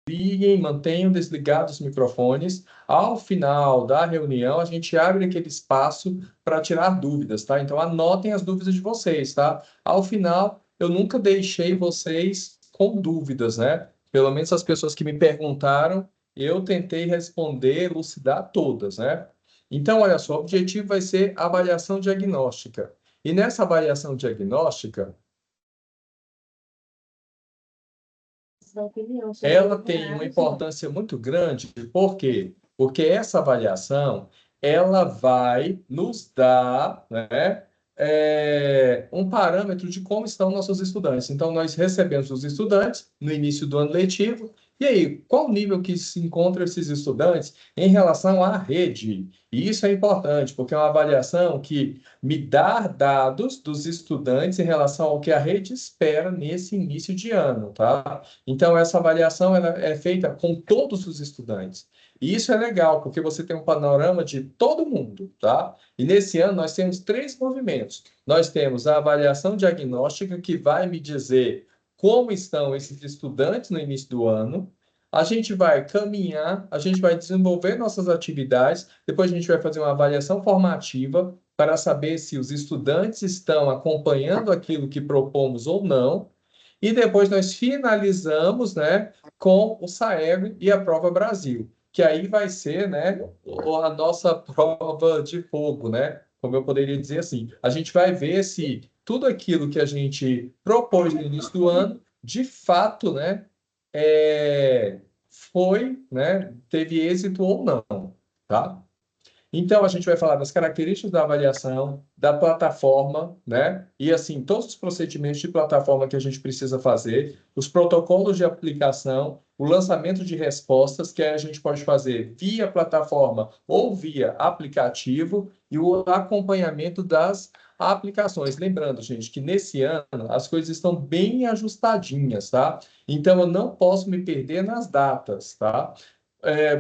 desliguem, mantenham desligados os microfones. Ao final da reunião, a gente abre aquele espaço para tirar dúvidas, tá? Então, anotem as dúvidas de vocês, tá? Ao final, eu nunca deixei vocês com dúvidas, né? Pelo menos as pessoas que me perguntaram, eu tentei responder, elucidar todas, né? Então, olha só, o objetivo vai ser avaliação diagnóstica. E nessa avaliação diagnóstica, Sua opinião sobre ela o tem uma horário, importância muito grande, por quê? Porque essa avaliação, ela vai nos dar, né, um parâmetro de como estão nossos estudantes. Então, nós recebemos os estudantes no início do ano letivo, e aí, qual o nível que se encontram esses estudantes em relação à rede? E isso é importante, porque é uma avaliação que me dá dados dos estudantes em relação ao que a rede espera nesse início de ano, tá? Então, essa avaliação ela é feita com todos os estudantes. E isso é legal, porque você tem um panorama de todo mundo, tá? E nesse ano nós temos três movimentos. Nós temos a avaliação diagnóstica, que vai me dizer como estão esses estudantes no início do ano. A gente vai caminhar, a gente vai desenvolver nossas atividades, depois a gente vai fazer uma avaliação formativa para saber se os estudantes estão acompanhando aquilo que propomos ou não. E depois nós finalizamos, né, com o Saego e a Prova Brasil, que aí vai ser, né, a nossa prova de fogo, né? Como eu poderia dizer assim, a gente vai ver se tudo aquilo que a gente propôs no início do ano, de fato, né, foi, né, teve êxito ou não, tá? Então, a gente vai falar das características da avaliação, da plataforma, né? E, assim, todos os procedimentos de plataforma que a gente precisa fazer, os protocolos de aplicação, o lançamento de respostas, que a gente pode fazer via plataforma ou via aplicativo, e o acompanhamento das aplicações. Lembrando, gente, que nesse ano as coisas estão bem ajustadinhas, tá? Então, eu não posso me perder nas datas, tá?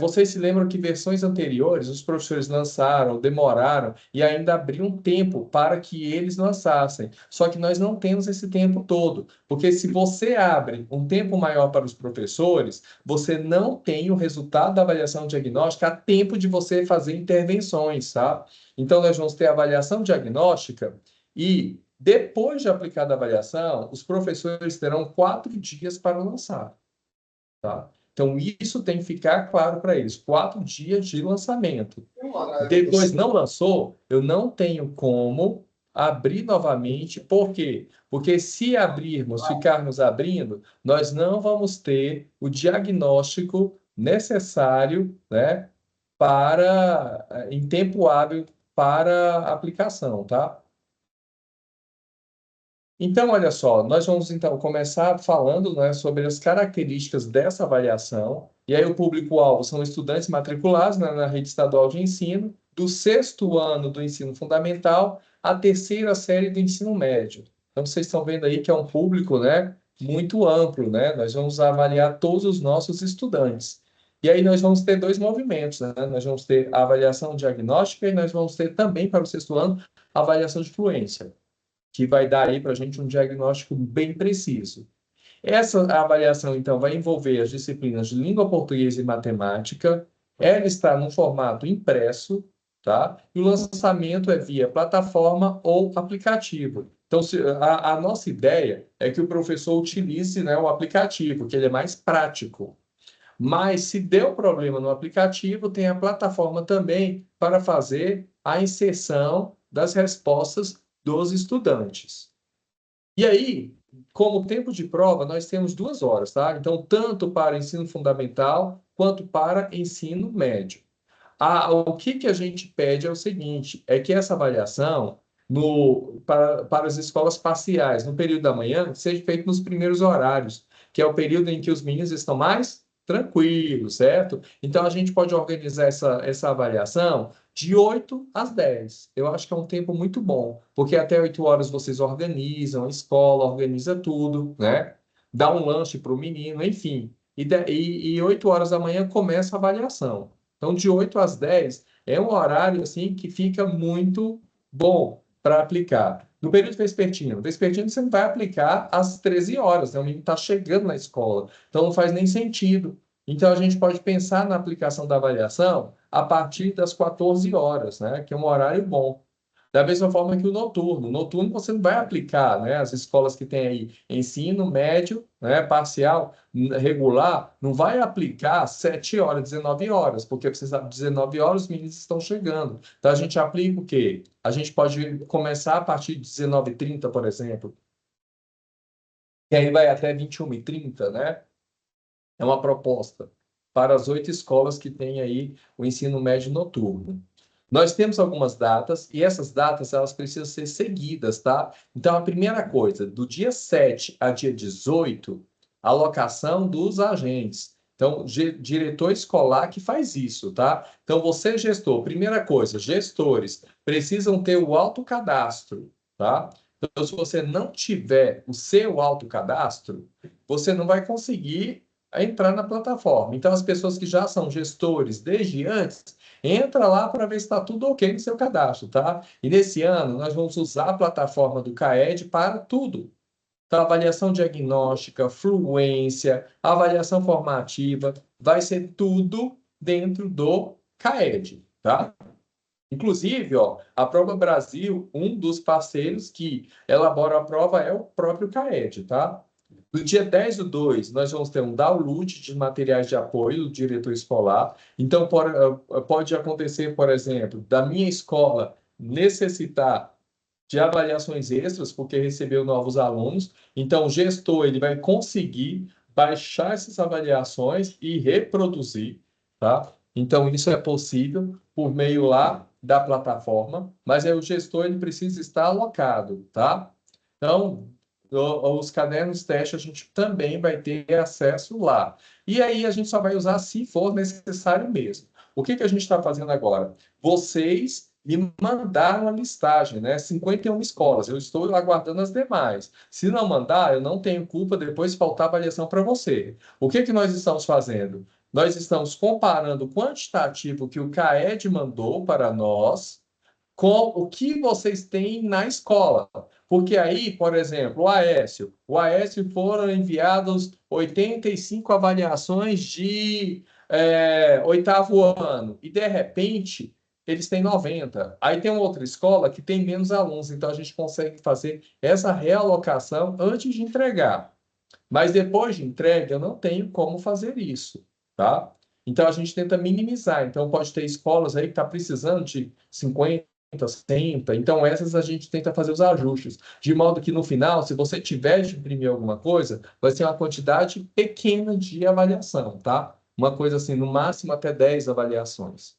Vocês se lembram que versões anteriores os professores lançaram, demoraram e ainda abriam tempo para que eles lançassem. Só que nós não temos esse tempo todo, porque se você abre um tempo maior para os professores, você não tem o resultado da avaliação diagnóstica a tempo de você fazer intervenções, tá? Então, nós vamos ter a avaliação diagnóstica e, depois de aplicada a avaliação, os professores terão 4 dias para lançar. Tá? Então, isso tem que ficar claro para eles. 4 dias de lançamento. Depois não lançou, eu não tenho como abrir novamente. Por quê? Porque se abrirmos, ficarmos abrindo, nós não vamos ter o diagnóstico necessário, né, para, em tempo hábil para a aplicação, tá? Então, olha só, nós vamos então começar falando, né, sobre as características dessa avaliação. E aí o público-alvo são estudantes matriculados, né, na rede estadual de ensino, do sexto ano do ensino fundamental à terceira série do ensino médio. Então, vocês estão vendo aí que é um público, né, muito amplo, né? Nós vamos avaliar todos os nossos estudantes. E aí nós vamos ter dois movimentos, né? Nós vamos ter a avaliação diagnóstica e nós vamos ter também para o sexto ano a avaliação de fluência, que vai dar aí para a gente um diagnóstico bem preciso. Essa avaliação, então, vai envolver as disciplinas de língua portuguesa e matemática. Ela está no formato impresso, tá? E o lançamento é via plataforma ou aplicativo. Então, a nossa ideia é que o professor utilize, né, o aplicativo, que ele é mais prático. Mas, se deu problema no aplicativo, tem a plataforma também para fazer a inserção das respostas dos estudantes. E aí, como tempo de prova, nós temos 2 horas, tá? Então, tanto para ensino fundamental quanto para ensino médio. O que a gente pede é o seguinte, é que essa avaliação para as escolas parciais, no período da manhã, seja feita nos primeiros horários, que é o período em que os meninos estão mais tranquilos, certo? Então, a gente pode organizar essa avaliação de 8 às 10. Eu acho que é um tempo muito bom, porque até 8 horas vocês organizam, a escola organiza tudo, né? Dá um lanche para o menino, enfim. E 8 horas da manhã começa a avaliação. Então, de 8 às 10 é um horário assim que fica muito bom para aplicar. No período vespertino você não vai aplicar às 13 horas, né? O menino está chegando na escola, então não faz nem sentido Então, a gente pode pensar na aplicação da avaliação a partir das 14 horas, né? Que é um horário bom. Da mesma forma que o noturno. Noturno você não vai aplicar, né? As escolas que têm aí ensino médio, né? Parcial, regular, não vai aplicar 7 horas, 19 horas, porque você sabe, 19 horas os meninos estão chegando. Então a gente aplica o quê? A gente pode começar a partir de 19h30, por exemplo, e aí vai até 21h30, né? É uma proposta para as 8 escolas que têm aí o ensino médio noturno. Nós temos algumas datas e essas datas elas precisam ser seguidas, tá? Então, a primeira coisa, do dia 7 a dia 18, alocação dos agentes. Então, diretor escolar que faz isso, tá? Então, você, gestor, primeira coisa, gestores precisam ter o autocadastro, tá? Então, se você não tiver o seu autocadastro, você não vai conseguir entrar na plataforma. Então, as pessoas que já são gestores desde antes, entra lá para ver se está tudo ok no seu cadastro, tá? E nesse ano, nós vamos usar a plataforma do CAED para tudo. Então, avaliação diagnóstica, fluência, avaliação formativa, vai ser tudo dentro do CAED, tá? Inclusive, ó, a Prova Brasil, um dos parceiros que elabora a prova é o próprio CAED, tá? No dia 10/2, nós vamos ter um download de materiais de apoio do diretor escolar. Então, pode acontecer, por exemplo, da minha escola necessitar de avaliações extras, porque recebeu novos alunos. Então, o gestor ele vai conseguir baixar essas avaliações e reproduzir, tá? Então, isso é possível por meio lá da plataforma, mas aí o gestor ele precisa estar alocado, tá? Então, os cadernos teste a gente também vai ter acesso lá. E aí a gente só vai usar se for necessário mesmo. O que que a gente está fazendo agora? Vocês me mandaram a listagem, né? 51 escolas. Eu estou aguardando as demais. Se não mandar, eu não tenho culpa depois faltar avaliação para você. O que que nós estamos fazendo? Nós estamos comparando o quantitativo que o CAED mandou para nós com o que vocês têm na escola. Porque aí, por exemplo, o Aécio foram enviados 85 avaliações de oitavo ano, e de repente eles têm 90. Aí tem uma outra escola que tem menos alunos, então a gente consegue fazer essa realocação antes de entregar. Mas depois de entrega, eu não tenho como fazer isso, tá? Então a gente tenta minimizar. Então pode ter escolas aí que está precisando de 50, 60. Então essas a gente tenta fazer os ajustes. De modo que no final, se você tiver de imprimir alguma coisa, vai ser uma quantidade pequena de avaliação, tá? Uma coisa assim, no máximo até 10 avaliações.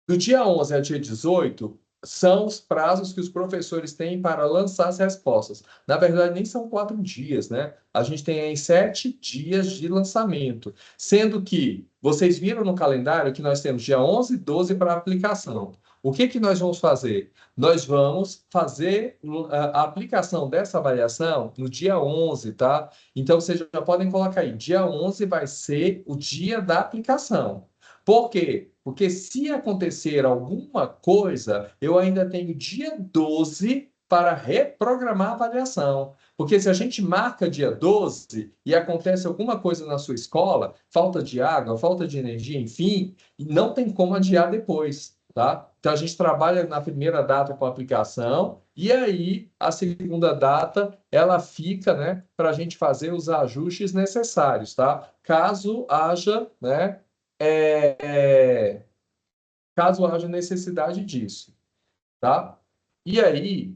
Do dia 11 ao dia 18, são os prazos que os professores têm para lançar as respostas. Na verdade, nem são 4 dias, né? A gente tem aí 7 dias de lançamento, sendo que vocês viram no calendário que nós temos dia 11 e 12 para aplicação. O que que nós vamos fazer? Nós vamos fazer a aplicação dessa avaliação no dia 11, tá? Então, vocês já podem colocar aí, dia 11 vai ser o dia da aplicação. Por quê? Porque se acontecer alguma coisa, eu ainda tenho dia 12 para reprogramar a avaliação. Porque se a gente marca dia 12 e acontece alguma coisa na sua escola, falta de água, falta de energia, enfim, não tem como adiar depois, tá? Então a gente trabalha na primeira data com a aplicação e aí a segunda data ela fica, né, para a gente fazer os ajustes necessários, tá? Caso haja, né, caso haja necessidade disso, tá? E aí,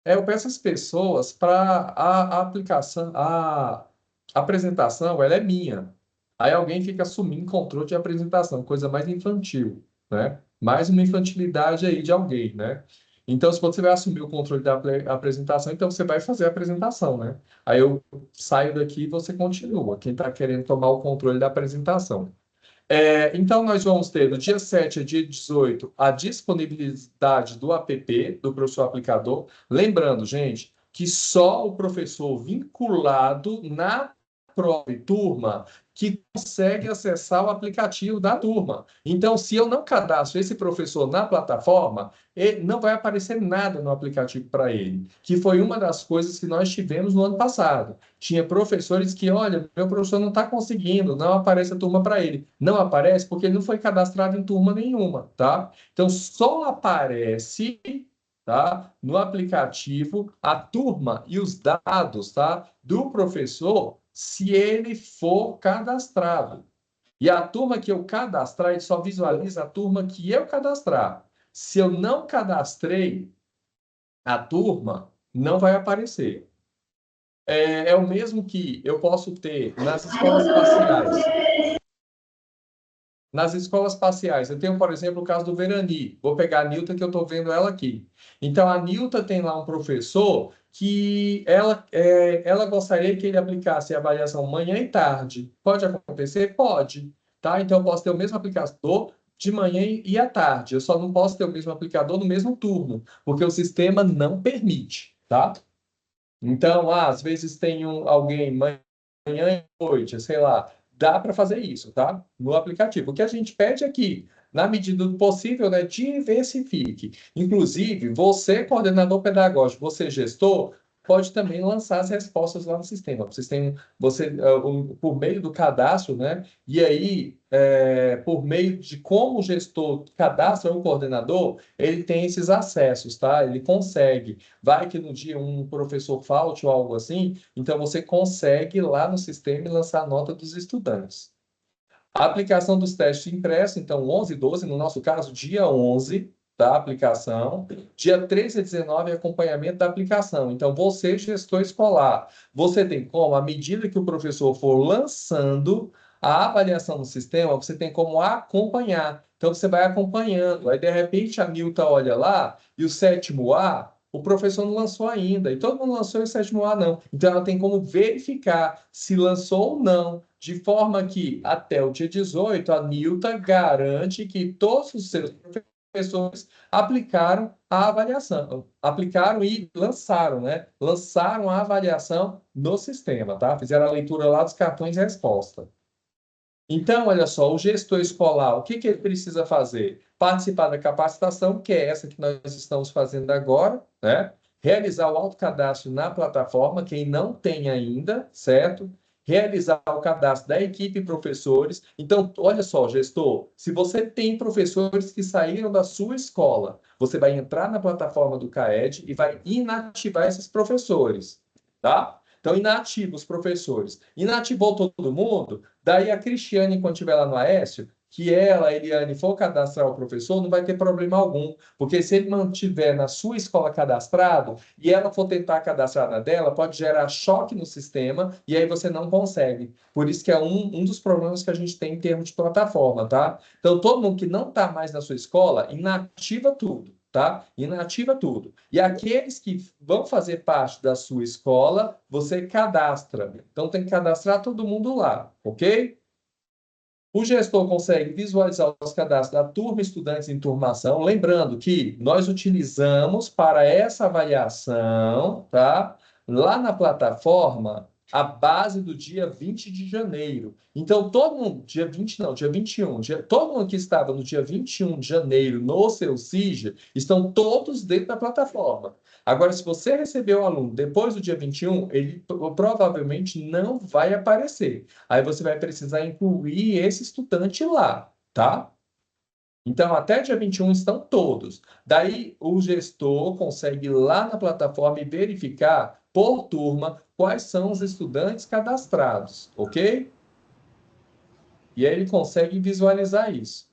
eu peço às pessoas para a aplicação, a apresentação, ela é minha. Aí alguém fica assumindo controle de apresentação, coisa mais infantil, né? Mais uma infantilidade aí de alguém, né? Então, se você vai assumir o controle da apresentação, então você vai fazer a apresentação, né? Aí eu saio daqui e você continua. Quem está querendo tomar o controle da apresentação. Então, nós vamos ter do dia 7 a dia 18 a disponibilidade do app, do professor aplicador. Lembrando, gente, que só o professor vinculado na prova turma que consegue acessar o aplicativo da turma. Então, se eu não cadastro esse professor na plataforma, não vai aparecer nada no aplicativo para ele, que foi uma das coisas que nós tivemos no ano passado. Tinha professores que, olha, meu professor não está conseguindo, não aparece a turma para ele. Não aparece porque ele não foi cadastrado em turma nenhuma, tá? Então, só aparece, tá, no aplicativo a turma e os dados, tá, do professor se ele for cadastrado. E a turma que eu cadastrar, ele só visualiza a turma que eu cadastrar. Se eu não cadastrei a turma, não vai aparecer. É o mesmo que eu posso ter nas escolas parciais. Nas escolas parciais, eu tenho, por exemplo, o caso do Verani. Vou pegar a Nilta, que eu estou vendo ela aqui. Então, a Nilta tem lá um professor que ela gostaria que ele aplicasse a avaliação manhã e tarde. Pode acontecer? Pode. Tá? Então, eu posso ter o mesmo aplicador de manhã e à tarde. Eu só não posso ter o mesmo aplicador no mesmo turno, porque o sistema não permite. Tá? Então, às vezes tem alguém manhã e noite, sei lá. Dá para fazer isso, tá? No aplicativo. O que a gente pede aqui, na medida do possível, né, diversifique. Inclusive, você, coordenador pedagógico, você, gestor, pode também lançar as respostas lá no sistema. Vocês têm, por meio do cadastro, né? E aí, por meio de como o gestor cadastra o coordenador, ele tem esses acessos, tá? Ele consegue. Vai que no dia um professor falte ou algo assim, então você consegue ir lá no sistema e lançar a nota dos estudantes. A aplicação dos testes impressos, então 11 e 12, no nosso caso, dia 11 da aplicação, dia 13 e 19 acompanhamento da aplicação. Então, você, gestor escolar, você tem como, à medida que o professor for lançando a avaliação no sistema, você tem como acompanhar. Então, você vai acompanhando. Aí, de repente, a Nilta olha lá e o sétimo A, o professor não lançou ainda. E todo mundo lançou e o sétimo A não. Então, ela tem como verificar se lançou ou não, de forma que, até o dia 18, a Nilta garante que todos os seus professores aplicaram a avaliação, aplicaram e lançaram, né? Lançaram a avaliação no sistema, tá? Fizeram a leitura lá dos cartões de resposta. Então, olha só, o gestor escolar, o que ele precisa fazer? Participar da capacitação, que é essa que nós estamos fazendo agora, né? Realizar o autocadastro na plataforma, quem não tem ainda, certo? Realizar o cadastro da equipe professores. Então, olha só, gestor, se você tem professores que saíram da sua escola, você vai entrar na plataforma do CAED e vai inativar esses professores, tá? Então, inativa os professores. Inativou todo mundo, daí a Cristiane, quando estiver lá no Aécio, que ela, a Eliane, for cadastrar o professor, não vai ter problema algum, porque se ele mantiver na sua escola cadastrado e ela for tentar cadastrar na dela, pode gerar choque no sistema e aí você não consegue. Por isso que é um dos problemas que a gente tem em termos de plataforma, tá? Então, todo mundo que não está mais na sua escola, inativa tudo. Tá? Inativa tudo. E aqueles que vão fazer parte da sua escola, você cadastra. Então, tem que cadastrar todo mundo lá, ok? O gestor consegue visualizar os cadastros da turma estudantes em turmação, lembrando que nós utilizamos para essa avaliação, tá? Lá na plataforma, a base do dia 20 de janeiro. Então, todo mundo, dia 20 não, dia 21, todo mundo que estava no dia 21 de janeiro no seu SIGA, estão todos dentro da plataforma. Agora, se você recebeu o aluno depois do dia 21, ele provavelmente não vai aparecer. Aí você vai precisar incluir esse estudante lá, tá? Então, até dia 21 estão todos. Daí, o gestor consegue ir lá na plataforma e verificar por turma quais são os estudantes cadastrados, ok? E aí ele consegue visualizar isso.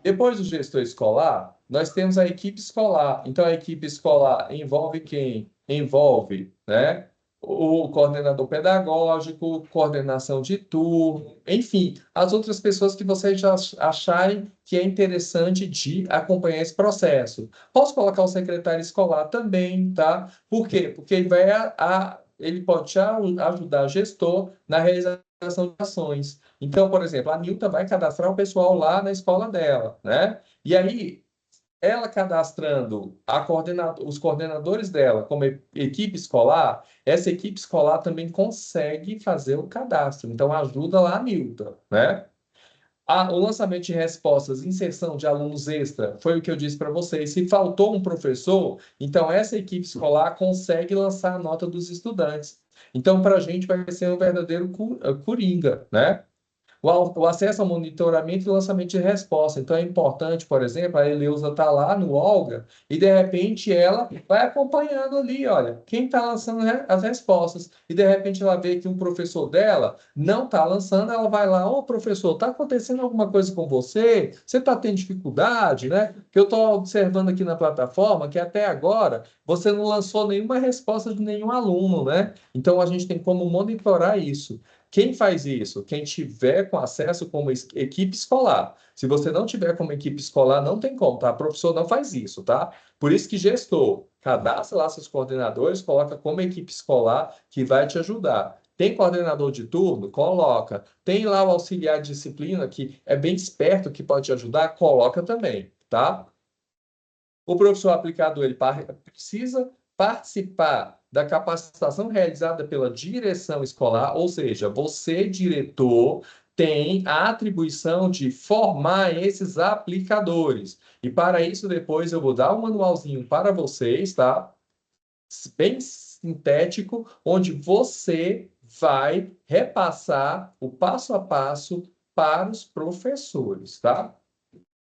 Depois do gestor escolar, nós temos a equipe escolar. Então, a equipe escolar envolve quem? Envolve, né? O coordenador pedagógico, coordenação de turno, enfim, as outras pessoas que vocês já acharem que é interessante de acompanhar esse processo. Posso colocar o secretário escolar também, tá? Por quê? Porque ele pode ajudar o gestor na realização de ações. Então, por exemplo, a Nilta vai cadastrar o pessoal lá na escola dela, né? E aí, ela cadastrando os coordenadores dela como equipe escolar, essa equipe escolar também consegue fazer o cadastro. Então, ajuda lá a Nilton, né? O lançamento de respostas, inserção de alunos extra, foi o que eu disse para vocês. Se faltou um professor, então essa equipe escolar consegue lançar a nota dos estudantes. Então, para a gente vai ser um verdadeiro coringa, né? O acesso ao monitoramento e lançamento de resposta. Então, é importante, por exemplo, a Eleusa está lá no Olga e, de repente, ela vai acompanhando ali, olha, quem está lançando as respostas. E, de repente, ela vê que um professor dela não está lançando, ela vai lá, ô, professor, está acontecendo alguma coisa com você? Você está tendo dificuldade, né? Que eu estou observando aqui na plataforma que, até agora, você não lançou nenhuma resposta de nenhum aluno, né? Então, a gente tem como monitorar isso. Quem faz isso? Quem tiver com acesso como equipe escolar. Se você não tiver como equipe escolar, não tem como, tá? O professor não faz isso, tá? Por isso que gestor, cadastra lá seus coordenadores, coloca como equipe escolar que vai te ajudar. Tem coordenador de turno? Coloca. Tem lá o auxiliar de disciplina, que é bem esperto, que pode te ajudar? Coloca também, tá? O professor aplicador ele precisa participar da capacitação realizada pela direção escolar, ou seja, você, diretor, tem a atribuição de formar esses aplicadores. E para isso, depois eu vou dar um manualzinho para vocês, tá? Bem sintético, onde você vai repassar o passo a passo para os professores, tá?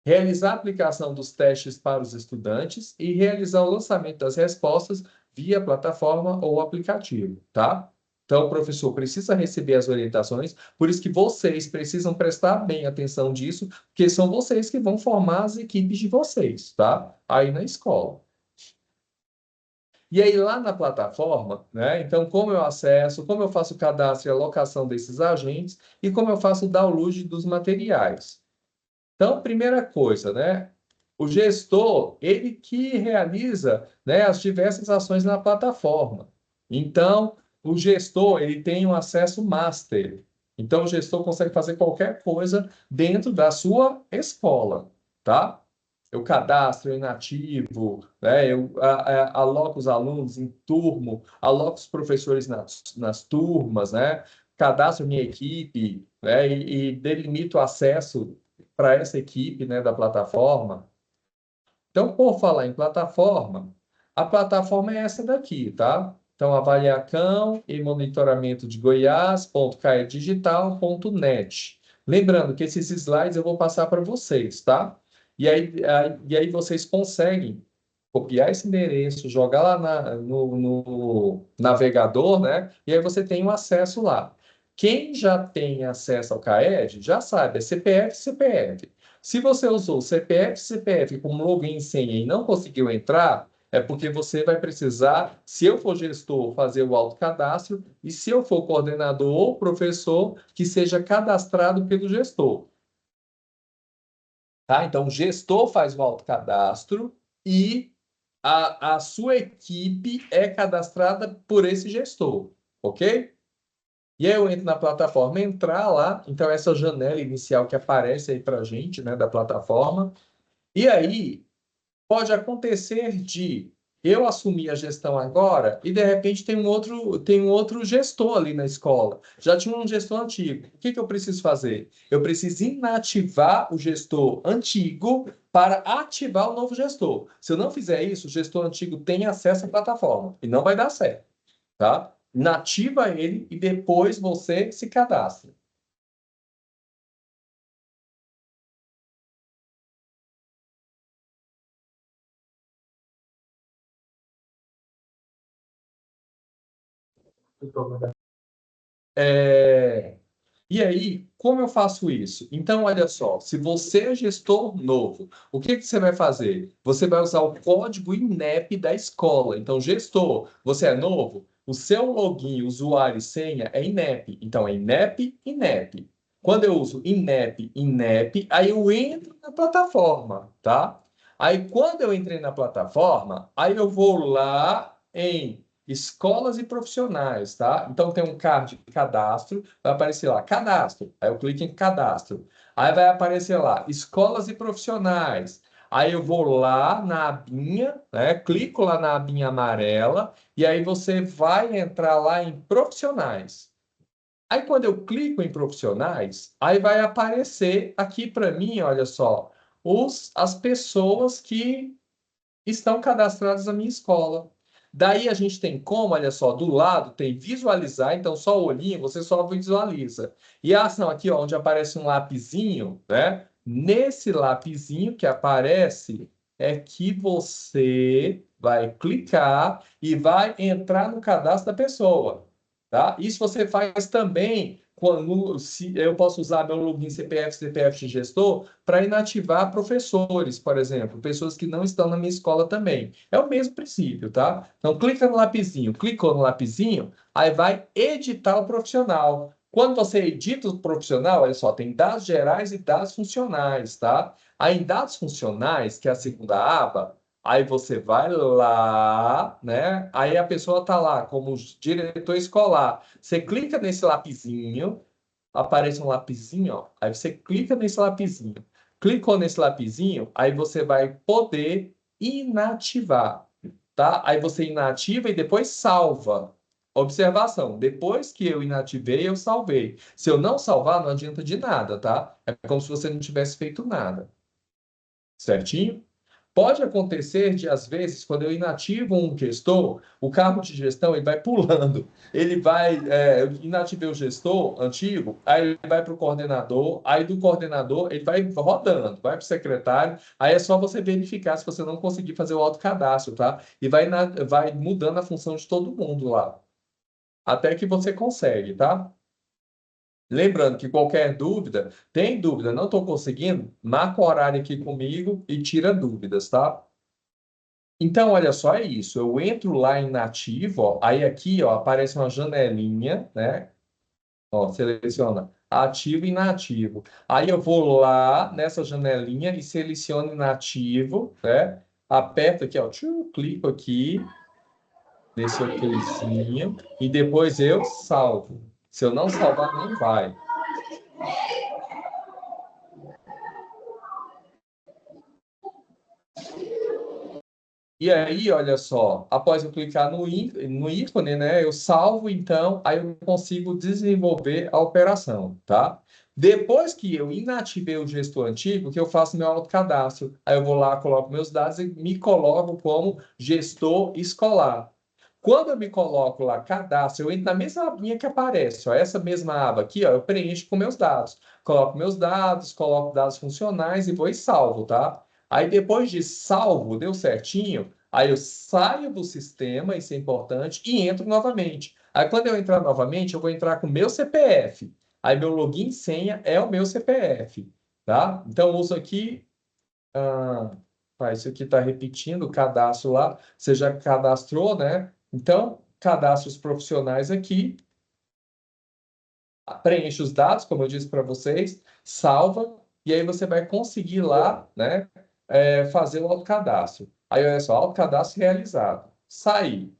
Realizar a aplicação dos testes para os estudantes e realizar o lançamento das respostas via plataforma ou aplicativo, tá? Então, o professor precisa receber as orientações, por isso que vocês precisam prestar bem atenção disso, porque são vocês que vão formar as equipes de vocês, tá? Aí na escola. E aí, lá na plataforma, né? Então, como eu acesso, como eu faço o cadastro e alocação desses agentes e como eu faço o download dos materiais. Então, primeira coisa, né? O gestor, ele que realiza, né, as diversas ações na plataforma. Então, o gestor, ele tem um acesso master. Então, o gestor consegue fazer qualquer coisa dentro da sua escola, tá? Eu cadastro, eu inativo, né? Eu aloco os alunos em turma, aloco os professores nas turmas, né? Cadastro minha equipe, né? E delimito o acesso para essa equipe, né, da plataforma. Então, por falar em plataforma, a plataforma é essa daqui, tá? Então, avaliação e monitoramento de Goiás.caedigital.net. Lembrando que esses slides eu vou passar para vocês, tá? E aí vocês conseguem copiar esse endereço, jogar lá no navegador, né? E aí você tem o acesso lá. Quem já tem acesso ao CAED já sabe, é CPF, CPF. Se você usou CPF, CPF como login e senha e não conseguiu entrar, é porque você vai precisar, se eu for gestor, fazer o autocadastro e se eu for coordenador ou professor, que seja cadastrado pelo gestor. Tá? Então, o gestor faz o autocadastro e a sua equipe é cadastrada por esse gestor, ok? E aí eu entro na plataforma, entrar lá, então essa janela inicial que aparece aí para a gente, né, da plataforma, e aí pode acontecer de eu assumir a gestão agora e de repente tem um outro gestor ali na escola. Já tinha um gestor antigo. O que que eu preciso fazer? Eu preciso inativar o gestor antigo para ativar o novo gestor. Se eu não fizer isso, o gestor antigo tem acesso à plataforma e não vai dar certo, tá? Inativa ele e depois você se cadastra. É, E aí, como eu faço isso? Então, olha só, se você é gestor novo, o que que você vai fazer? Você vai usar o código INEP da escola. Então, gestor, você é novo? O seu login, usuário e senha é INEP. Então, é INEP, INEP. Quando eu uso INEP, INEP, aí eu entro na plataforma, tá? Aí, quando eu entrei na plataforma, aí eu vou lá em escolas e profissionais, tá? Então, tem um card de cadastro, vai aparecer lá, cadastro. Aí eu clico em cadastro. Aí vai aparecer lá, escolas e profissionais. Aí eu vou lá na abinha, né? Clico lá na abinha amarela e aí você vai entrar lá em profissionais. Aí quando eu clico em profissionais, aí vai aparecer aqui para mim, olha só, as pessoas que estão cadastradas na minha escola. Daí a gente tem como, olha só, do lado tem visualizar, então só o olhinho você só visualiza. E a ação aqui, ó, onde aparece um lapisinho, né? Nesse lapisinho que aparece é que você vai clicar e vai entrar no cadastro da pessoa, tá? Isso você faz também quando se eu posso usar meu login CPF de gestor para inativar professores, por exemplo, pessoas que não estão na minha escola também. É o mesmo princípio, tá? Então, clica no lapisinho, clicou no lapisinho, aí vai editar o profissional. Quando você edita o profissional, olha só, tem dados gerais e dados funcionais, tá? Aí, em dados funcionais, que é a segunda aba, aí você vai lá, né? Aí a pessoa está lá como diretor escolar. Você clica nesse lapisinho, aparece um lapisinho, ó. Aí você clica nesse lapisinho. Clicou nesse lapisinho, aí você vai poder inativar, tá? Aí você inativa e depois salva. Observação, depois que eu inativei, eu salvei. Se eu não salvar, não adianta de nada, tá? É como se você não tivesse feito nada. Certinho? Pode acontecer de, às vezes, quando eu inativo um gestor, o cargo de gestão ele vai pulando. Ele vai, eu inativei o gestor antigo, aí ele vai para o coordenador, aí do coordenador ele vai rodando, vai para o secretário, aí é só você verificar se você não conseguir fazer o autocadastro, tá? E vai mudando a função de todo mundo lá, até que você consegue, tá? Lembrando que qualquer dúvida, tem dúvida, não estou conseguindo, marca o horário aqui comigo e tira dúvidas, tá? Então, olha só, é isso. Eu entro lá em nativo, ó, aí aqui, ó, aparece uma janelinha, né? Ó, seleciona ativo e inativo. Aí eu vou lá nessa janelinha e seleciono inativo, né? Aperto aqui, ó, clico aqui nesse okzinho e depois eu salvo. Se eu não salvar, não vai. E aí, olha só, após eu clicar no ícone, né, eu salvo, então, aí eu consigo desenvolver a operação, tá? Depois que eu inativei o gestor antigo, que eu faço meu autocadastro. Aí eu vou lá, coloco meus dados e me coloco como gestor escolar. Quando eu me coloco lá, cadastro, eu entro na mesma abinha que aparece, ó, essa mesma aba aqui, ó, eu preencho com meus dados. Coloco meus dados, coloco dados funcionais e vou e salvo, tá? Aí depois de salvo, deu certinho, aí eu saio do sistema, isso é importante, e entro novamente. Aí quando eu entrar novamente, eu vou entrar com o meu CPF. Aí meu login e senha é o meu CPF, tá? Então eu uso aqui, isso aqui está repetindo o cadastro lá, você já cadastrou, né? Então, cadastros profissionais aqui, preenche os dados, como eu disse para vocês, salva, e aí você vai conseguir lá, né, fazer o autocadastro. Aí, olha só, autocadastro realizado. Saí,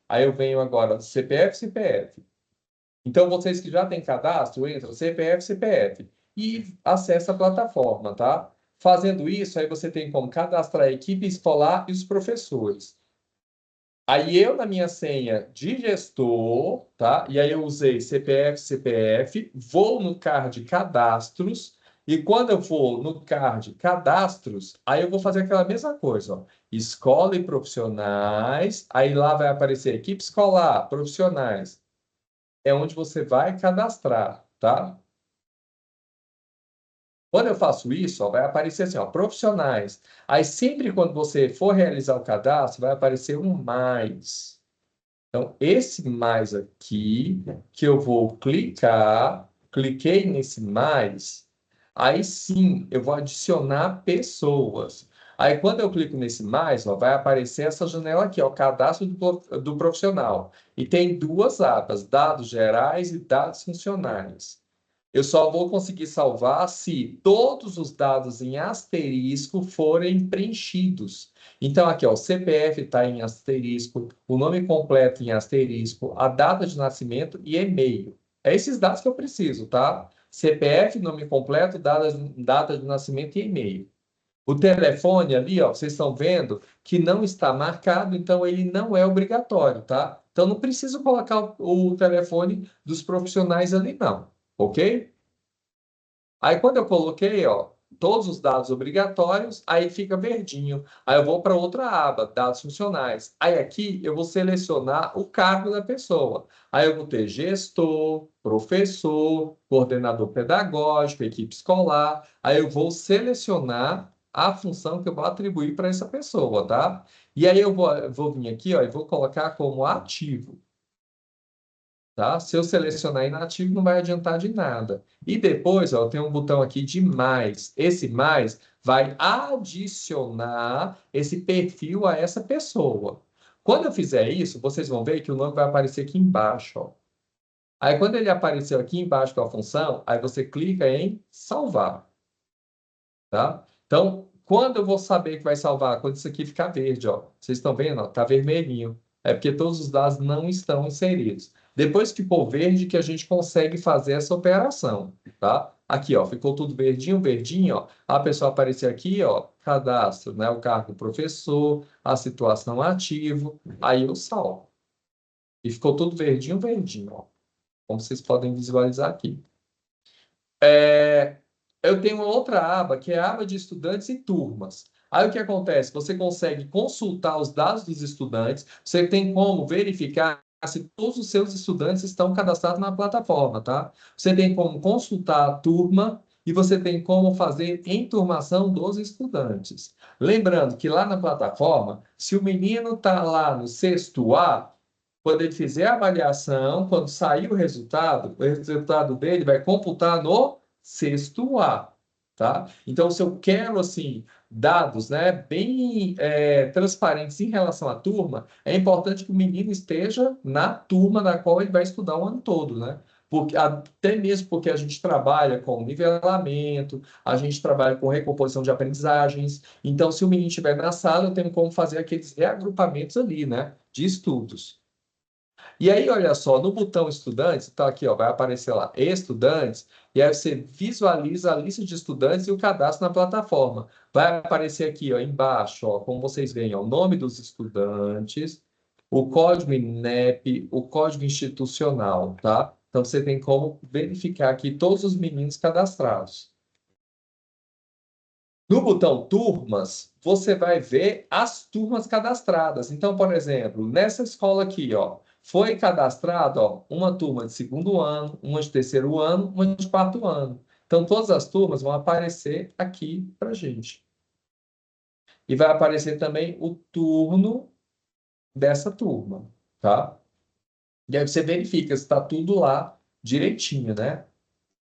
aí eu venho agora CPF. Então, vocês que já têm cadastro, entra CPF, e acessa a plataforma, tá? Fazendo isso, aí você tem como cadastrar a equipe escolar e os professores. Aí eu, na minha senha de gestor, tá? E aí eu usei CPF, vou no card cadastros, e quando eu for no card cadastros, aí eu vou fazer aquela mesma coisa, ó. Escola e profissionais, aí lá vai aparecer equipe escolar, profissionais. É onde você vai cadastrar, tá? Quando eu faço isso, ó, vai aparecer assim, ó, profissionais. Aí sempre quando você for realizar o cadastro, vai aparecer um mais. Então, esse mais aqui, que eu vou clicar, cliquei nesse mais, aí sim eu vou adicionar pessoas. Aí, quando eu clico nesse mais, ó, vai aparecer essa janela aqui, ó, cadastro do profissional. E tem duas abas, dados gerais e dados funcionais. Eu só vou conseguir salvar se todos os dados em asterisco forem preenchidos. Então, aqui, ó, o CPF está em asterisco, o nome completo em asterisco, a data de nascimento e e-mail. É esses dados que eu preciso, tá? CPF, nome completo, data de nascimento e e-mail. O telefone ali, ó, vocês estão vendo que não está marcado, então ele não é obrigatório, tá? Então não preciso colocar o telefone dos profissionais ali, não, ok? Aí quando eu coloquei, ó, todos os dados obrigatórios, aí fica verdinho. Aí eu vou para outra aba, dados funcionais. Aí aqui eu vou selecionar o cargo da pessoa. Aí eu vou ter gestor, professor, coordenador pedagógico, equipe escolar. Aí eu vou selecionar a função que eu vou atribuir para essa pessoa, tá? E aí eu vou vir aqui, ó, e vou colocar como ativo. Tá? Se eu selecionar inativo, não vai adiantar de nada. E depois, ó, tem um botão aqui de mais. Esse mais vai adicionar esse perfil a essa pessoa. Quando eu fizer isso, vocês vão ver que o nome vai aparecer aqui embaixo, ó. Aí, quando ele apareceu aqui embaixo com a função, aí você clica em salvar, tá? Então, quando eu vou saber que vai salvar? Quando isso aqui ficar verde, ó. Vocês estão vendo, ó? Tá vermelhinho. É porque todos os dados não estão inseridos. Depois que for verde, que a gente consegue fazer essa operação, tá? Aqui, ó, ficou tudo verdinho, verdinho, ó. A pessoa apareceu aqui, ó, cadastro, né? O cargo professor, a situação ativo, aí eu salvo. E ficou tudo verdinho, verdinho, ó. Como vocês podem visualizar aqui. Eu tenho uma outra aba, que é a aba de estudantes e turmas. Aí o que acontece? Você consegue consultar os dados dos estudantes, você tem como verificar se todos os seus estudantes estão cadastrados na plataforma, tá? Você tem como consultar a turma e você tem como fazer enturmação dos estudantes. Lembrando que lá na plataforma, se o menino está lá no sexto A, quando ele fizer a avaliação, quando sair o resultado dele vai computar no sexto A, tá? Então, se eu quero, assim, dados, né, bem transparentes em relação à turma, é importante que o menino esteja na turma na qual ele vai estudar o ano todo, né? Porque, até mesmo porque a gente trabalha com nivelamento, a gente trabalha com recomposição de aprendizagens. Então, se o menino estiver na sala, eu tenho como fazer aqueles reagrupamentos ali, né, de estudos. E aí, olha só, no botão estudantes, tá aqui, ó, vai aparecer lá, estudantes, e aí você visualiza a lista de estudantes e o cadastro na plataforma. Vai aparecer aqui, ó, embaixo, ó, como vocês veem, ó, o nome dos estudantes, o código INEP, o código institucional, tá? Então, você tem como verificar aqui todos os meninos cadastrados. No botão turmas, você vai ver as turmas cadastradas. Então, por exemplo, nessa escola aqui, ó, foi cadastrado, ó, uma turma de segundo ano, uma de terceiro ano, uma de quarto ano. Então, todas as turmas vão aparecer aqui para gente. E vai aparecer também o turno dessa turma, tá? E aí você verifica se está tudo lá direitinho, né?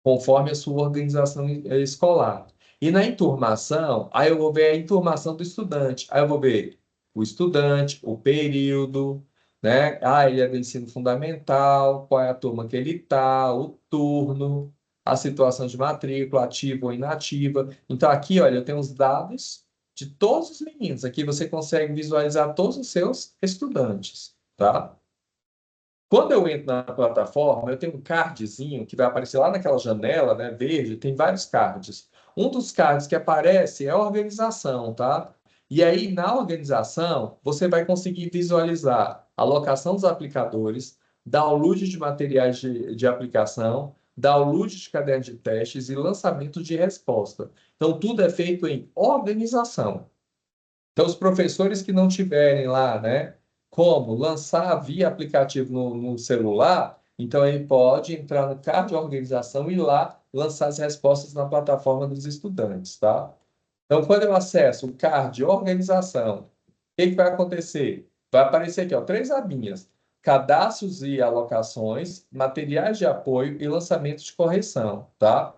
Conforme a sua organização escolar. E na enturmação, aí eu vou ver a enturmação do estudante. Aí eu vou ver o estudante, o período, né? Ah, ele é do ensino fundamental, qual é a turma que ele está, o turno, a situação de matrícula, ativa ou inativa. Então, aqui, olha, eu tenho os dados de todos os meninos. Aqui você consegue visualizar todos os seus estudantes, tá? Quando eu entro na plataforma, eu tenho um cardzinho que vai aparecer lá naquela janela, né, verde, tem vários cards. Um dos cards que aparece é a organização, tá? E aí, na organização, você vai conseguir visualizar a alocação dos aplicadores, download de materiais de aplicação, download de caderno de testes e lançamento de resposta. Então, tudo é feito em organização. Então, os professores que não tiverem lá, né, como lançar via aplicativo no celular, então ele pode entrar no card de organização e ir lá lançar as respostas na plataforma dos estudantes, tá? Então, quando eu acesso o card de organização, o que que vai acontecer? Vai aparecer aqui, ó, três abinhas: cadastros e alocações, materiais de apoio e lançamento de correção, tá?